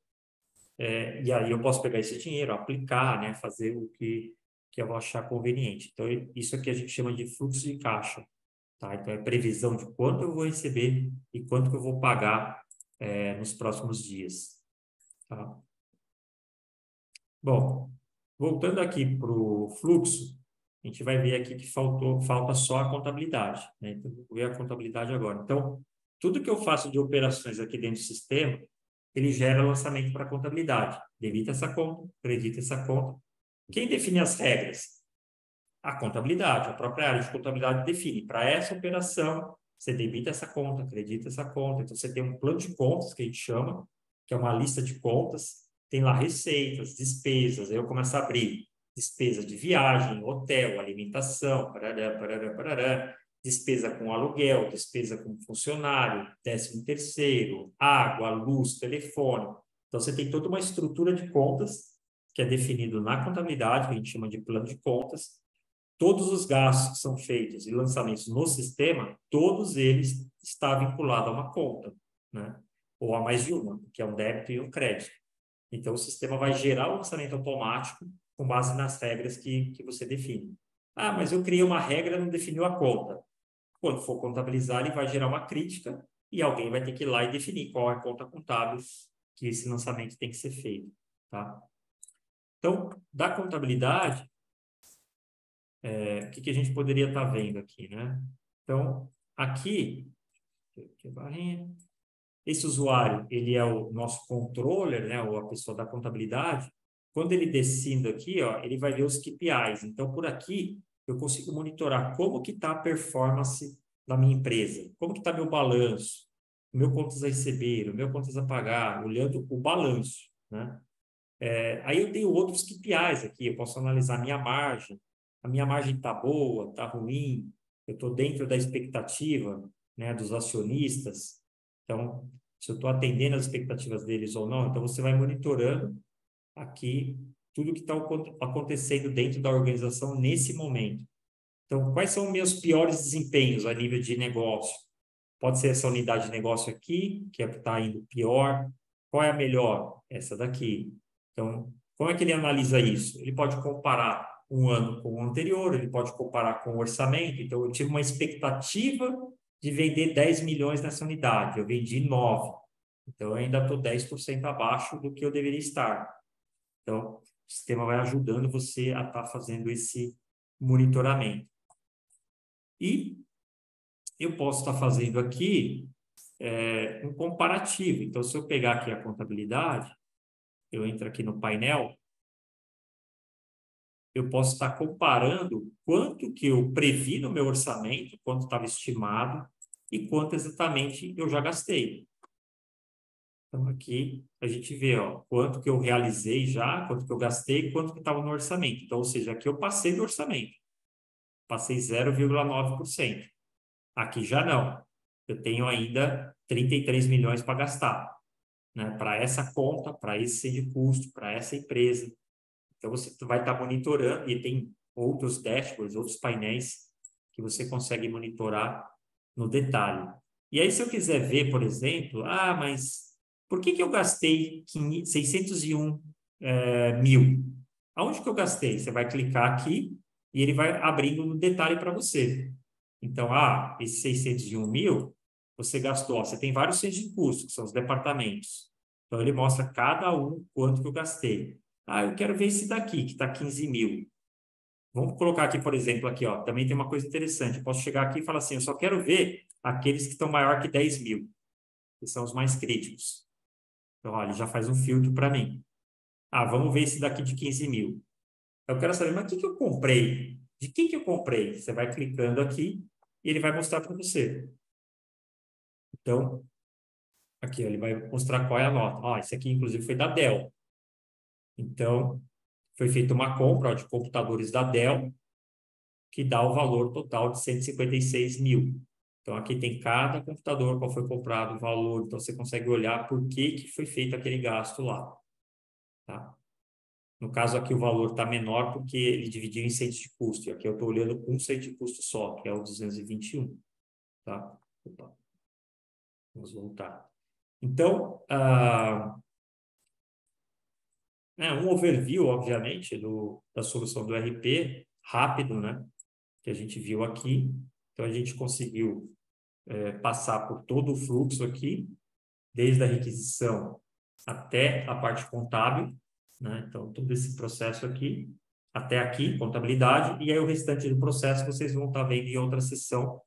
e aí eu posso pegar esse dinheiro, aplicar, né, fazer o que eu vou achar conveniente. Então, isso aqui a gente chama de fluxo de caixa, tá? Então, é previsão de quanto eu vou receber e quanto que eu vou pagar nos próximos dias, tá? Bom, voltando aqui para o fluxo, a gente vai ver aqui que falta só a contabilidade, né? Então, vou ver a contabilidade agora. Então, tudo que eu faço de operações aqui dentro do sistema, ele gera lançamento para a contabilidade. Debita essa conta, credita essa conta. Quem define as regras? A contabilidade, a própria área de contabilidade define. Para essa operação, você debita essa conta, acredita essa conta. Então, você tem um plano de contas, que a gente chama, que é uma lista de contas. Tem lá receitas, despesas. Aí eu começo a abrir despesa de viagem, hotel, alimentação, parará, parará, parará. Despesa com aluguel, despesa com funcionário, 13º, água, luz, telefone. Então, você tem toda uma estrutura de contas que é definido na contabilidade, que a gente chama de plano de contas. Todos os gastos que são feitos e lançamentos no sistema, todos eles estão vinculados a uma conta, né? Ou a mais de uma, que é um débito e um crédito. Então, o sistema vai gerar o lançamento automático com base nas regras que você define. Ah, mas eu criei uma regra e não definiu a conta. Quando for contabilizar, ele vai gerar uma crítica e alguém vai ter que ir lá e definir qual é a conta contábil que esse lançamento tem que ser feito, tá? Então, da contabilidade, o que a gente poderia estar vendo aqui, né? Então, aqui esse usuário, ele é o nosso controller, né, ou a pessoa da contabilidade. Quando ele descendo aqui, ó, ele vai ver os KPIs. Então, por aqui, eu consigo monitorar como que está a performance da minha empresa, como que está meu balanço, o meu contas a receber, o meu contas a pagar, olhando o balanço, né? Aí eu tenho outros KPIs aqui, eu posso analisar a minha margem está boa, está ruim, eu estou dentro da expectativa, né, dos acionistas, então, se eu estou atendendo as expectativas deles ou não, então você vai monitorando aqui tudo que está acontecendo dentro da organização nesse momento. Então, quais são os meus piores desempenhos a nível de negócio? Pode ser essa unidade de negócio aqui, que é que está indo pior. Qual é a melhor? Essa daqui. Então, como é que ele analisa isso? Ele pode comparar um ano com o anterior, ele pode comparar com o orçamento. Então, eu tive uma expectativa de vender 10 milhões nessa unidade, eu vendi 9. Então, eu ainda estou 10% abaixo do que eu deveria estar. Então, o sistema vai ajudando você a estar fazendo esse monitoramento. E eu posso estar fazendo aqui um comparativo. Então, se eu pegar aqui a contabilidade, eu entro aqui no painel, eu posso estar comparando quanto que eu previ no meu orçamento, quanto estava estimado e quanto exatamente eu já gastei. Então, aqui a gente vê, ó, quanto que eu realizei já, quanto que eu gastei, quanto que estava no orçamento. Então, ou seja, aqui eu passei do orçamento. Passei 0,9%. Aqui já não. Eu tenho ainda 33 milhões para gastar, né? Para essa conta, para esse centro de custo, para essa empresa. Então, você vai estar monitorando e tem outros dashboards, outros painéis que você consegue monitorar no detalhe. E aí, se eu quiser ver, por exemplo, mas por que eu gastei 601 mil? Aonde que eu gastei? Você vai clicar aqui e ele vai abrindo no detalhe para você. Então, esses 601 mil, você gastou. Você tem vários centros de custo, que são os departamentos. Então, ele mostra cada um quanto que eu gastei. Eu quero ver esse daqui, que está 15 mil. Vamos colocar aqui, por exemplo, aqui, ó, também tem uma coisa interessante. Eu posso chegar aqui e falar assim, eu só quero ver aqueles que estão maior que 10 mil, que são os mais críticos. Então, ó, ele já faz um filtro para mim. Vamos ver esse daqui de 15 mil. Eu quero saber, mas o que eu comprei? De quem que eu comprei? Você vai clicando aqui e ele vai mostrar para você. Então, aqui, ó, ele vai mostrar qual é a nota. Esse aqui, inclusive, foi da Dell. Então, foi feita uma compra, ó, de computadores da Dell, que dá o valor total de 156 mil. Então, aqui tem cada computador, qual foi comprado, o valor. Então, você consegue olhar por que foi feito aquele gasto lá. Tá? No caso aqui o valor está menor porque ele dividiu em centros de custo. E aqui eu estou olhando um centro de custo só, que é o 221. Tá? Opa. Vamos voltar. Então, um overview, obviamente, da solução do RP, rápido, né? Que a gente viu aqui. Então, a gente conseguiu passar por todo o fluxo aqui, desde a requisição até a parte contábil, né? Então, todo esse processo aqui, até aqui, contabilidade, e aí o restante do processo vocês vão estar vendo em outra sessão,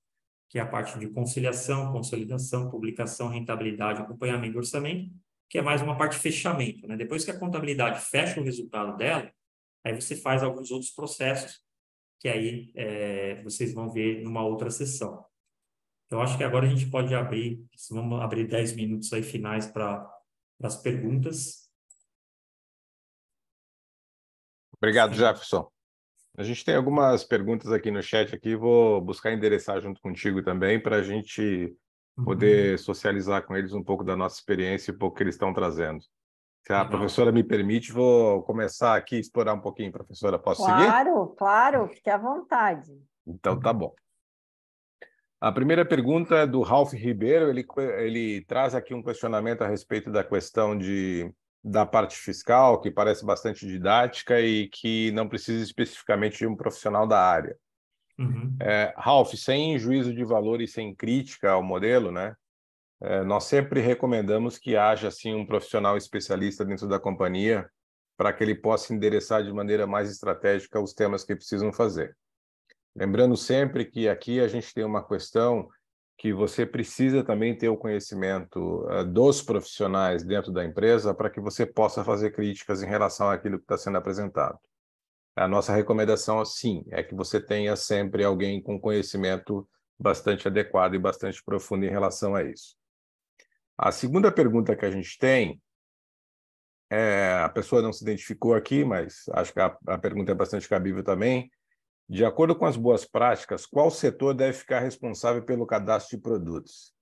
que é a parte de conciliação, consolidação, publicação, rentabilidade, acompanhamento do orçamento, que é mais uma parte de fechamento, né? Depois que a contabilidade fecha o resultado dela, aí você faz alguns outros processos, que aí vocês vão ver numa outra sessão. Então, acho que agora a gente pode vamos abrir 10 minutos aí finais para as perguntas. Obrigado, Sim. Jefferson. A gente tem algumas perguntas aqui no chat aqui, vou buscar endereçar junto contigo também para a gente poder socializar com eles um pouco da nossa experiência e um pouco que eles estão trazendo. Se a Legal. professora me permite, vou começar aqui a explorar um pouquinho, professora. Posso seguir? Claro, fique à vontade. Então, tá bom. A primeira pergunta é do Ralph Ribeiro, ele traz aqui um questionamento a respeito da questão da parte fiscal, que parece bastante didática e que não precisa especificamente de um profissional da área. Ralph, sem juízo de valor e sem crítica ao modelo, né, nós sempre recomendamos que haja assim, um profissional especialista dentro da companhia para que ele possa endereçar de maneira mais estratégica os temas que precisam fazer. Lembrando sempre que aqui a gente tem uma questão que você precisa também ter o conhecimento dos profissionais dentro da empresa para que você possa fazer críticas em relação àquilo que está sendo apresentado. A nossa recomendação, sim, é que você tenha sempre alguém com conhecimento bastante adequado e bastante profundo em relação a isso. A segunda pergunta que a gente tem, a pessoa não se identificou aqui, mas acho que a pergunta é bastante cabível também. De acordo com as boas práticas, qual setor deve ficar responsável pelo cadastro de produtos?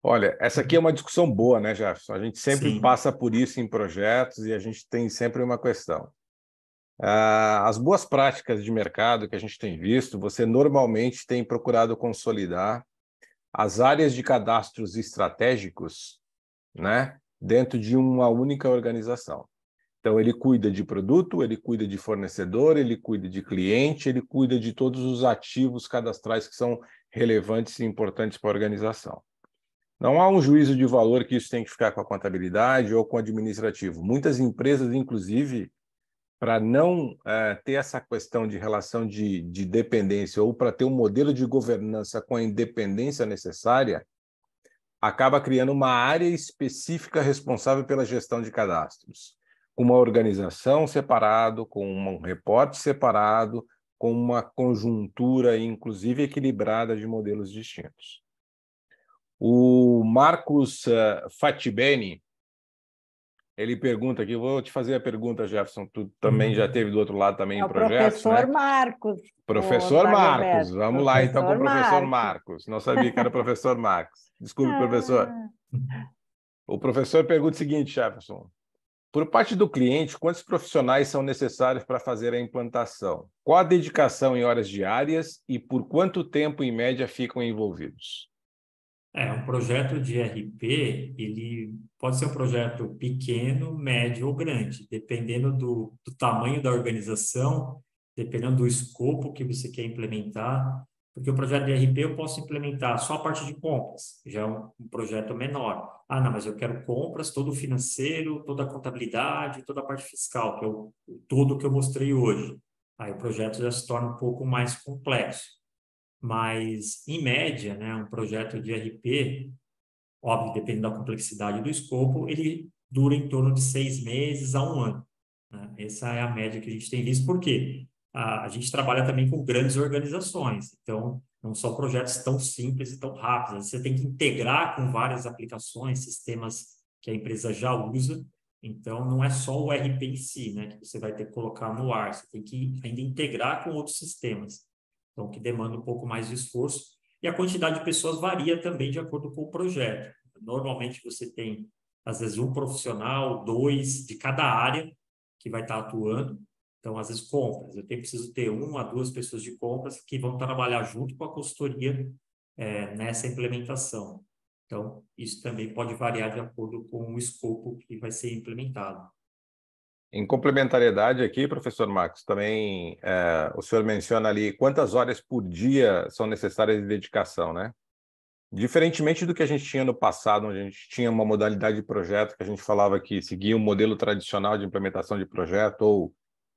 Olha, essa aqui é uma discussão boa, né, Jefferson? A gente sempre Sim. passa por isso em projetos e a gente tem sempre uma questão. As boas práticas de mercado que a gente tem visto, você normalmente tem procurado consolidar as áreas de cadastros estratégicos, né, dentro de uma única organização. Então, ele cuida de produto, ele cuida de fornecedor, ele cuida de cliente, ele cuida de todos os ativos cadastrais que são relevantes e importantes para a organização. Não há um juízo de valor que isso tem que ficar com a contabilidade ou com o administrativo. Muitas empresas, inclusive, para não ter essa questão de relação de dependência ou para ter um modelo de governança com a independência necessária, acaba criando uma área específica responsável pela gestão de cadastros, com uma organização separada, com um reporte separado, com uma conjuntura, inclusive, equilibrada de modelos distintos. O Marcos Fatibeni, ele pergunta aqui, eu vou te fazer a pergunta, Jefferson, tu também já esteve do outro lado também em o projetos, professor né? Marcos. Professor Marcos, Dagoberto. vamos lá então com o professor Marcos. Marcos. Não sabia que era o professor Marcos. Desculpe, professor. O professor pergunta o seguinte, Jefferson. Por parte do cliente, quantos profissionais são necessários para fazer a implantação? Qual a dedicação em horas diárias e por quanto tempo, em média, ficam envolvidos? Um projeto de RP, ele pode ser um projeto pequeno, médio ou grande, dependendo do tamanho da organização, dependendo do escopo que você quer implementar, porque o projeto de RP eu posso implementar só a parte de compras, já é um projeto menor. Ah, não, mas eu quero compras, todo o financeiro, toda a contabilidade, toda a parte fiscal, que é o todo que eu mostrei hoje. Aí o projeto já se torna um pouco mais complexo. Mas, em média, né, um projeto de RP, óbvio, dependendo da complexidade do escopo, ele dura em torno de 6 meses a 1 ano. Né? Essa é a média que a gente tem visto. Por quê? A gente trabalha também com grandes organizações, então não são projetos tão simples e tão rápidos. Você tem que integrar com várias aplicações, sistemas que a empresa já usa. Então, não é só o RP em si, né, que você vai ter que colocar no ar. Você tem que ainda integrar com outros sistemas. Então, que demanda um pouco mais de esforço. E a quantidade de pessoas varia também de acordo com o projeto. Normalmente, você tem, às vezes, um profissional, 2 de cada área, que vai estar atuando. Então, às vezes, compras. Eu preciso ter 1 a 2 pessoas de compras que vão trabalhar junto com a consultoria nessa implementação. Então, isso também pode variar de acordo com o escopo que vai ser implementado. Em complementariedade aqui, professor Marcos, também o senhor menciona ali quantas horas por dia são necessárias de dedicação, né? Diferentemente do que a gente tinha no passado, onde a gente tinha uma modalidade de projeto que a gente falava que seguia um modelo tradicional de implementação de projeto, ou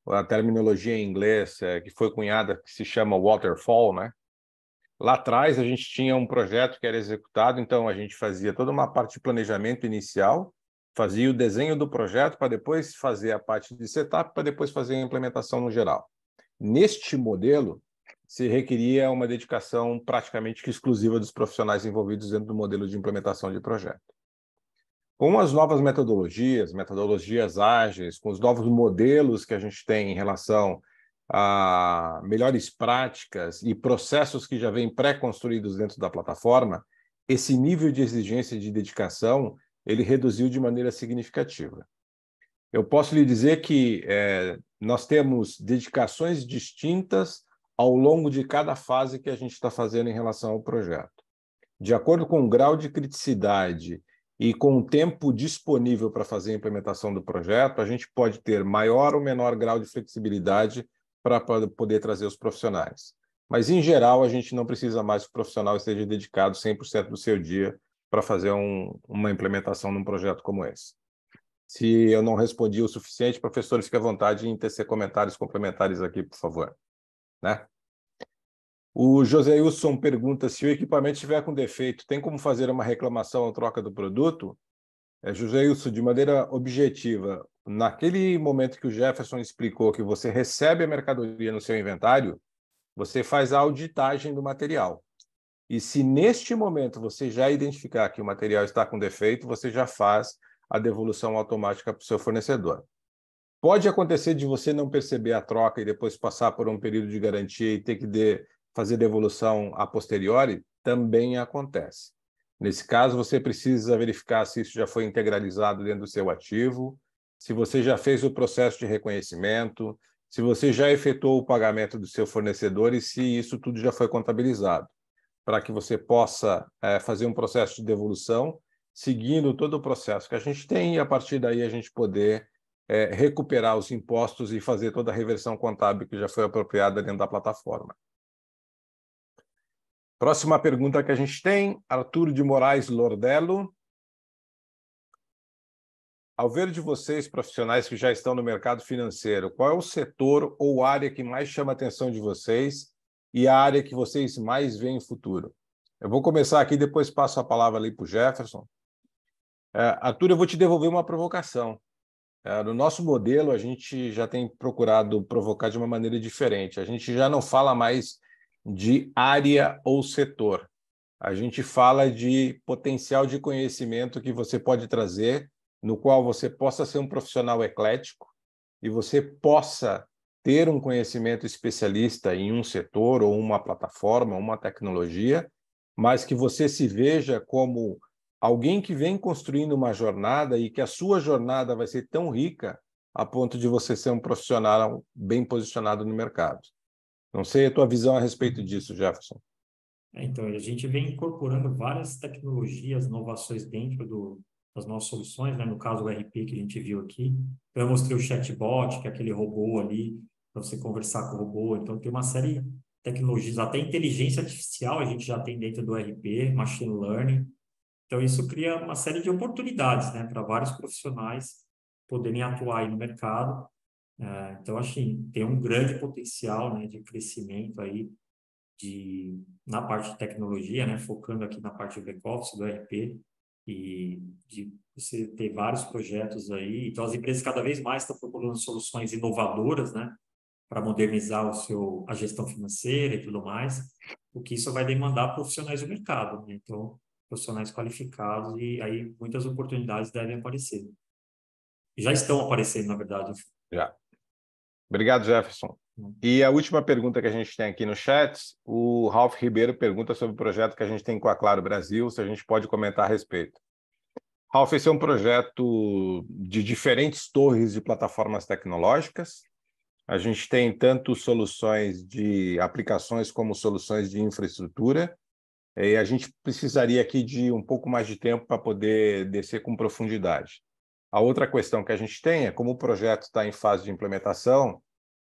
a terminologia em inglês que foi cunhada, que se chama waterfall, né? Lá atrás a gente tinha um projeto que era executado, então a gente fazia toda uma parte de planejamento inicial, fazia o desenho do projeto para depois fazer a parte de setup, para depois fazer a implementação no geral. Neste modelo, se requeria uma dedicação praticamente exclusiva dos profissionais envolvidos dentro do modelo de implementação de projeto. Com as novas metodologias ágeis, com os novos modelos que a gente tem em relação a melhores práticas e processos que já vêm pré-construídos dentro da plataforma, esse nível de exigência e de dedicação, ele reduziu de maneira significativa. Eu posso lhe dizer que nós temos dedicações distintas ao longo de cada fase que a gente está fazendo em relação ao projeto. De acordo com o grau de criticidade e com o tempo disponível para fazer a implementação do projeto, a gente pode ter maior ou menor grau de flexibilidade para poder trazer os profissionais. Mas, em geral, a gente não precisa mais que o profissional esteja dedicado 100% do seu dia para fazer uma implementação num projeto como esse. Se eu não respondi o suficiente, professor, fique à vontade em tecer comentários complementares aqui, por favor. Né? O José Wilson pergunta se o equipamento estiver com defeito, tem como fazer uma reclamação ou troca do produto? José Wilson, de maneira objetiva, naquele momento que o Jefferson explicou que você recebe a mercadoria no seu inventário, você faz a auditagem do material. E se neste momento você já identificar que o material está com defeito, você já faz a devolução automática para o seu fornecedor. Pode acontecer de você não perceber a troca e depois passar por um período de garantia e ter que fazer devolução a posteriori? Também acontece. Nesse caso, você precisa verificar se isso já foi integralizado dentro do seu ativo, se você já fez o processo de reconhecimento, se você já efetuou o pagamento do seu fornecedor e se isso tudo já foi contabilizado, para que você possa fazer um processo de devolução, seguindo todo o processo que a gente tem, e a partir daí a gente poder recuperar os impostos e fazer toda a reversão contábil que já foi apropriada dentro da plataforma. Próxima pergunta que a gente tem, Arthur de Moraes Lordello. Ao ver de vocês, profissionais que já estão no mercado financeiro, qual é o setor ou área que mais chama a atenção de vocês e a área que vocês mais veem no futuro? Eu vou começar aqui, depois passo a palavra ali para o Jefferson. Arthur, eu vou te devolver uma provocação. No nosso modelo, a gente já tem procurado provocar de uma maneira diferente. A gente já não fala mais de área ou setor. A gente fala de potencial de conhecimento que você pode trazer, no qual você possa ser um profissional eclético e você possa ter um conhecimento especialista em um setor ou uma plataforma, uma tecnologia, mas que você se veja como alguém que vem construindo uma jornada e que a sua jornada vai ser tão rica a ponto de você ser um profissional bem posicionado no mercado. Não sei a tua visão a respeito disso, Jefferson. Então, a gente vem incorporando várias tecnologias, inovações dentro das nossas soluções, né? No caso, o RP que a gente viu aqui. Então, eu mostrei o chatbot, que é aquele robô ali, para você conversar com o robô. Então, tem uma série de tecnologias, até inteligência artificial a gente já tem dentro do RP, machine learning. Então, isso cria uma série de oportunidades, né, para vários profissionais poderem atuar aí no mercado. Então, assim, tem um grande potencial, né, de crescimento aí na parte de tecnologia, né, focando aqui na parte do back-office, do ERP, e de você ter vários projetos aí. Então, as empresas cada vez mais estão procurando soluções inovadoras, né, para modernizar a gestão financeira e tudo mais, o que isso vai demandar profissionais do mercado, né? Então, profissionais qualificados, e aí muitas oportunidades devem aparecer. Já estão aparecendo, na verdade. Já. Obrigado, Jefferson. E a última pergunta que a gente tem aqui no chat, o Ralph Ribeiro pergunta sobre o projeto que a gente tem com a Claro Brasil, se a gente pode comentar a respeito. Ralph, esse é um projeto de diferentes torres de plataformas tecnológicas. A gente tem tanto soluções de aplicações como soluções de infraestrutura. E a gente precisaria aqui de um pouco mais de tempo para poder descer com profundidade. A outra questão que a gente tem é como o projeto está em fase de implementação,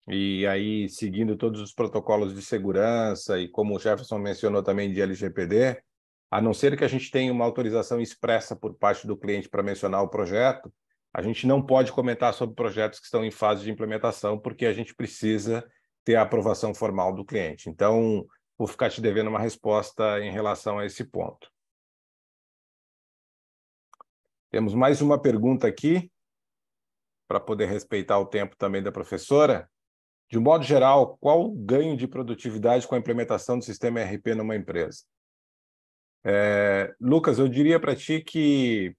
e aí seguindo todos os protocolos de segurança, e como o Jefferson mencionou também de LGPD, a não ser que a gente tenha uma autorização expressa por parte do cliente para mencionar o projeto, a gente não pode comentar sobre projetos que estão em fase de implementação, porque a gente precisa ter a aprovação formal do cliente. Então, vou ficar te devendo uma resposta em relação a esse ponto. Temos mais uma pergunta aqui, para poder respeitar o tempo também da professora. De um modo geral, qual o ganho de produtividade com a implementação do sistema ERP numa empresa? Lucas, eu diria para ti que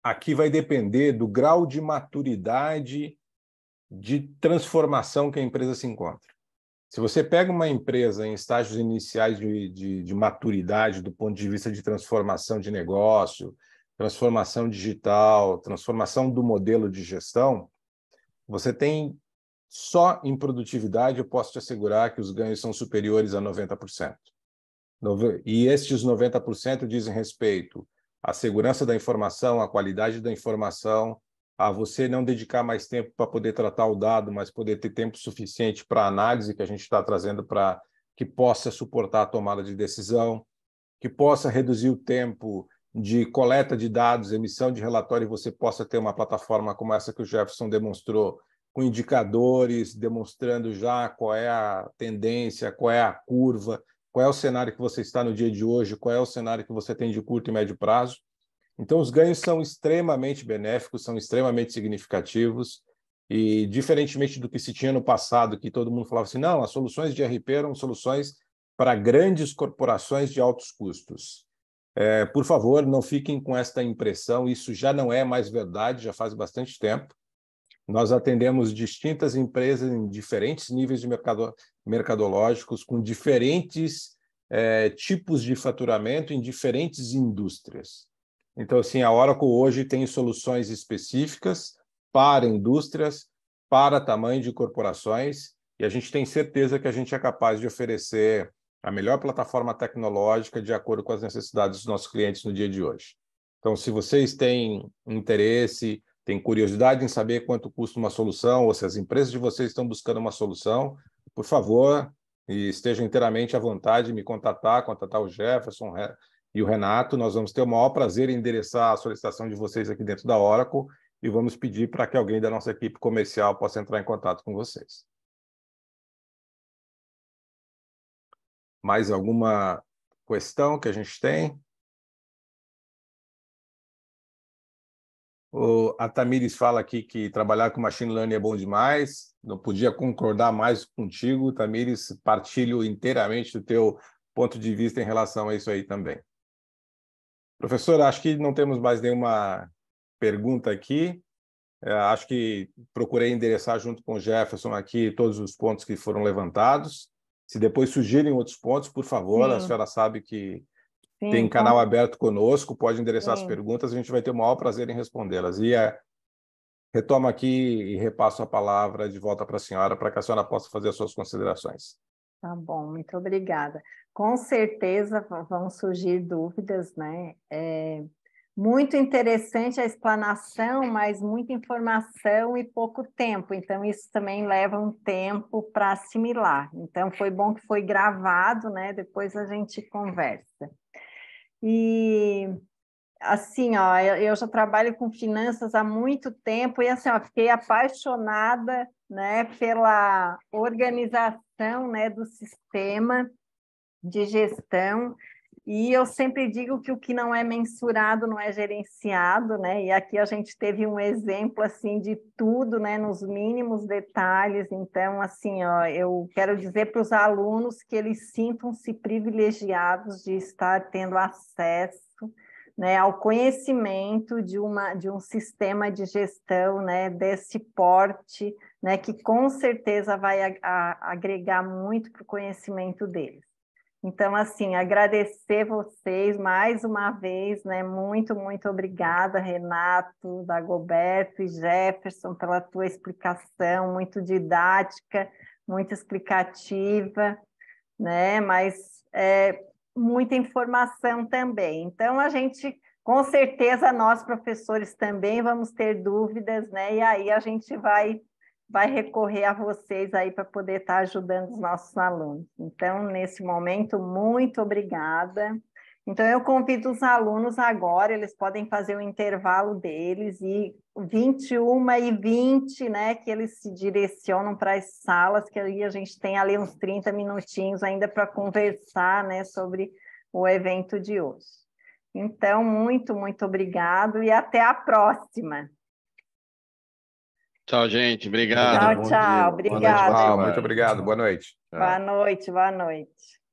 aqui vai depender do grau de maturidade de transformação que a empresa se encontra. Se você pega uma empresa em estágios iniciais de maturidade do ponto de vista de transformação de negócio, transformação digital, transformação do modelo de gestão, você tem só em produtividade, eu posso te assegurar que os ganhos são superiores a 90%. E estes 90% dizem respeito à segurança da informação, à qualidade da informação, a você não dedicar mais tempo para poder tratar o dado, mas poder ter tempo suficiente para a análise que a gente está trazendo para que possa suportar a tomada de decisão, que possa reduzir o tempo de coleta de dados, emissão de relatório, e você possa ter uma plataforma como essa que o Jefferson demonstrou, com indicadores, demonstrando já qual é a tendência, qual é a curva, qual é o cenário que você está no dia de hoje, qual é o cenário que você tem de curto e médio prazo. Então, os ganhos são extremamente benéficos, são extremamente significativos, e diferentemente do que se tinha no passado, que todo mundo falava assim, não, as soluções de ERP eram soluções para grandes corporações de altos custos. Por favor, não fiquem com esta impressão, isso já não é mais verdade, já faz bastante tempo. Nós atendemos distintas empresas em diferentes níveis de mercadológicos, com diferentes tipos de faturamento em diferentes indústrias. Então, assim, a Oracle hoje tem soluções específicas para indústrias, para tamanho de corporações, e a gente tem certeza que a gente é capaz de oferecer a melhor plataforma tecnológica de acordo com as necessidades dos nossos clientes no dia de hoje. Então, se vocês têm interesse, têm curiosidade em saber quanto custa uma solução, ou se as empresas de vocês estão buscando uma solução, por favor, estejam inteiramente à vontade de me contatar o Jefferson e o Renato. Nós vamos ter o maior prazer em endereçar a solicitação de vocês aqui dentro da Oracle e vamos pedir para que alguém da nossa equipe comercial possa entrar em contato com vocês. Mais alguma questão que a gente tem? A Tamires fala aqui que trabalhar com machine learning é bom demais. Não podia concordar mais contigo, Tamires. Partilho inteiramente do teu ponto de vista em relação a isso aí também. Professor, acho que não temos mais nenhuma pergunta aqui. Acho que procurei endereçar junto com o Jefferson aqui todos os pontos que foram levantados. Se depois surgirem outros pontos, por favor, a senhora sabe que tem canal aberto conosco, pode endereçar as perguntas, a gente vai ter o maior prazer em respondê-las. E retomo aqui e repasso a palavra de volta para a senhora, para que a senhora possa fazer as suas considerações. Tá bom, muito obrigada. Com certeza vão surgir dúvidas, né? Muito interessante a explanação, mas muita informação e pouco tempo. Então, isso também leva um tempo para assimilar. Então, foi bom que foi gravado, né? Depois a gente conversa. E, assim, ó, eu já trabalho com finanças há muito tempo e, assim, ó, fiquei apaixonada, né, pela organização, né, do sistema de gestão. E eu sempre digo que o que não é mensurado não é gerenciado, né? E aqui a gente teve um exemplo assim de tudo, né? Nos mínimos detalhes. Então, assim, ó, eu quero dizer para os alunos que eles sintam-se privilegiados de estar tendo acesso, né, ao conhecimento de um sistema de gestão, né, desse porte, né, que com certeza vai agregar muito para o conhecimento deles. Então, assim, agradecer vocês mais uma vez, né? Muito, muito obrigada, Renato, Dagoberto e Jefferson, pela tua explicação, muito didática, muito explicativa, né? Mas muita informação também. Então, a gente, com certeza, nós, professores, também vamos ter dúvidas, né? E aí a gente vai recorrer a vocês aí para poder estar ajudando os nossos alunos. Então, nesse momento, muito obrigada. Então, eu convido os alunos agora, eles podem fazer o intervalo deles e 21h20, né, que eles se direcionam para as salas, que aí a gente tem ali uns 30 minutinhos ainda para conversar, né, sobre o evento de hoje. Então, muito, muito obrigado e até a próxima. Tchau, gente. Obrigado. Tchau, tchau. Boa noite, Obrigada. boa Muito semana. obrigado. Boa noite. Boa noite, boa noite.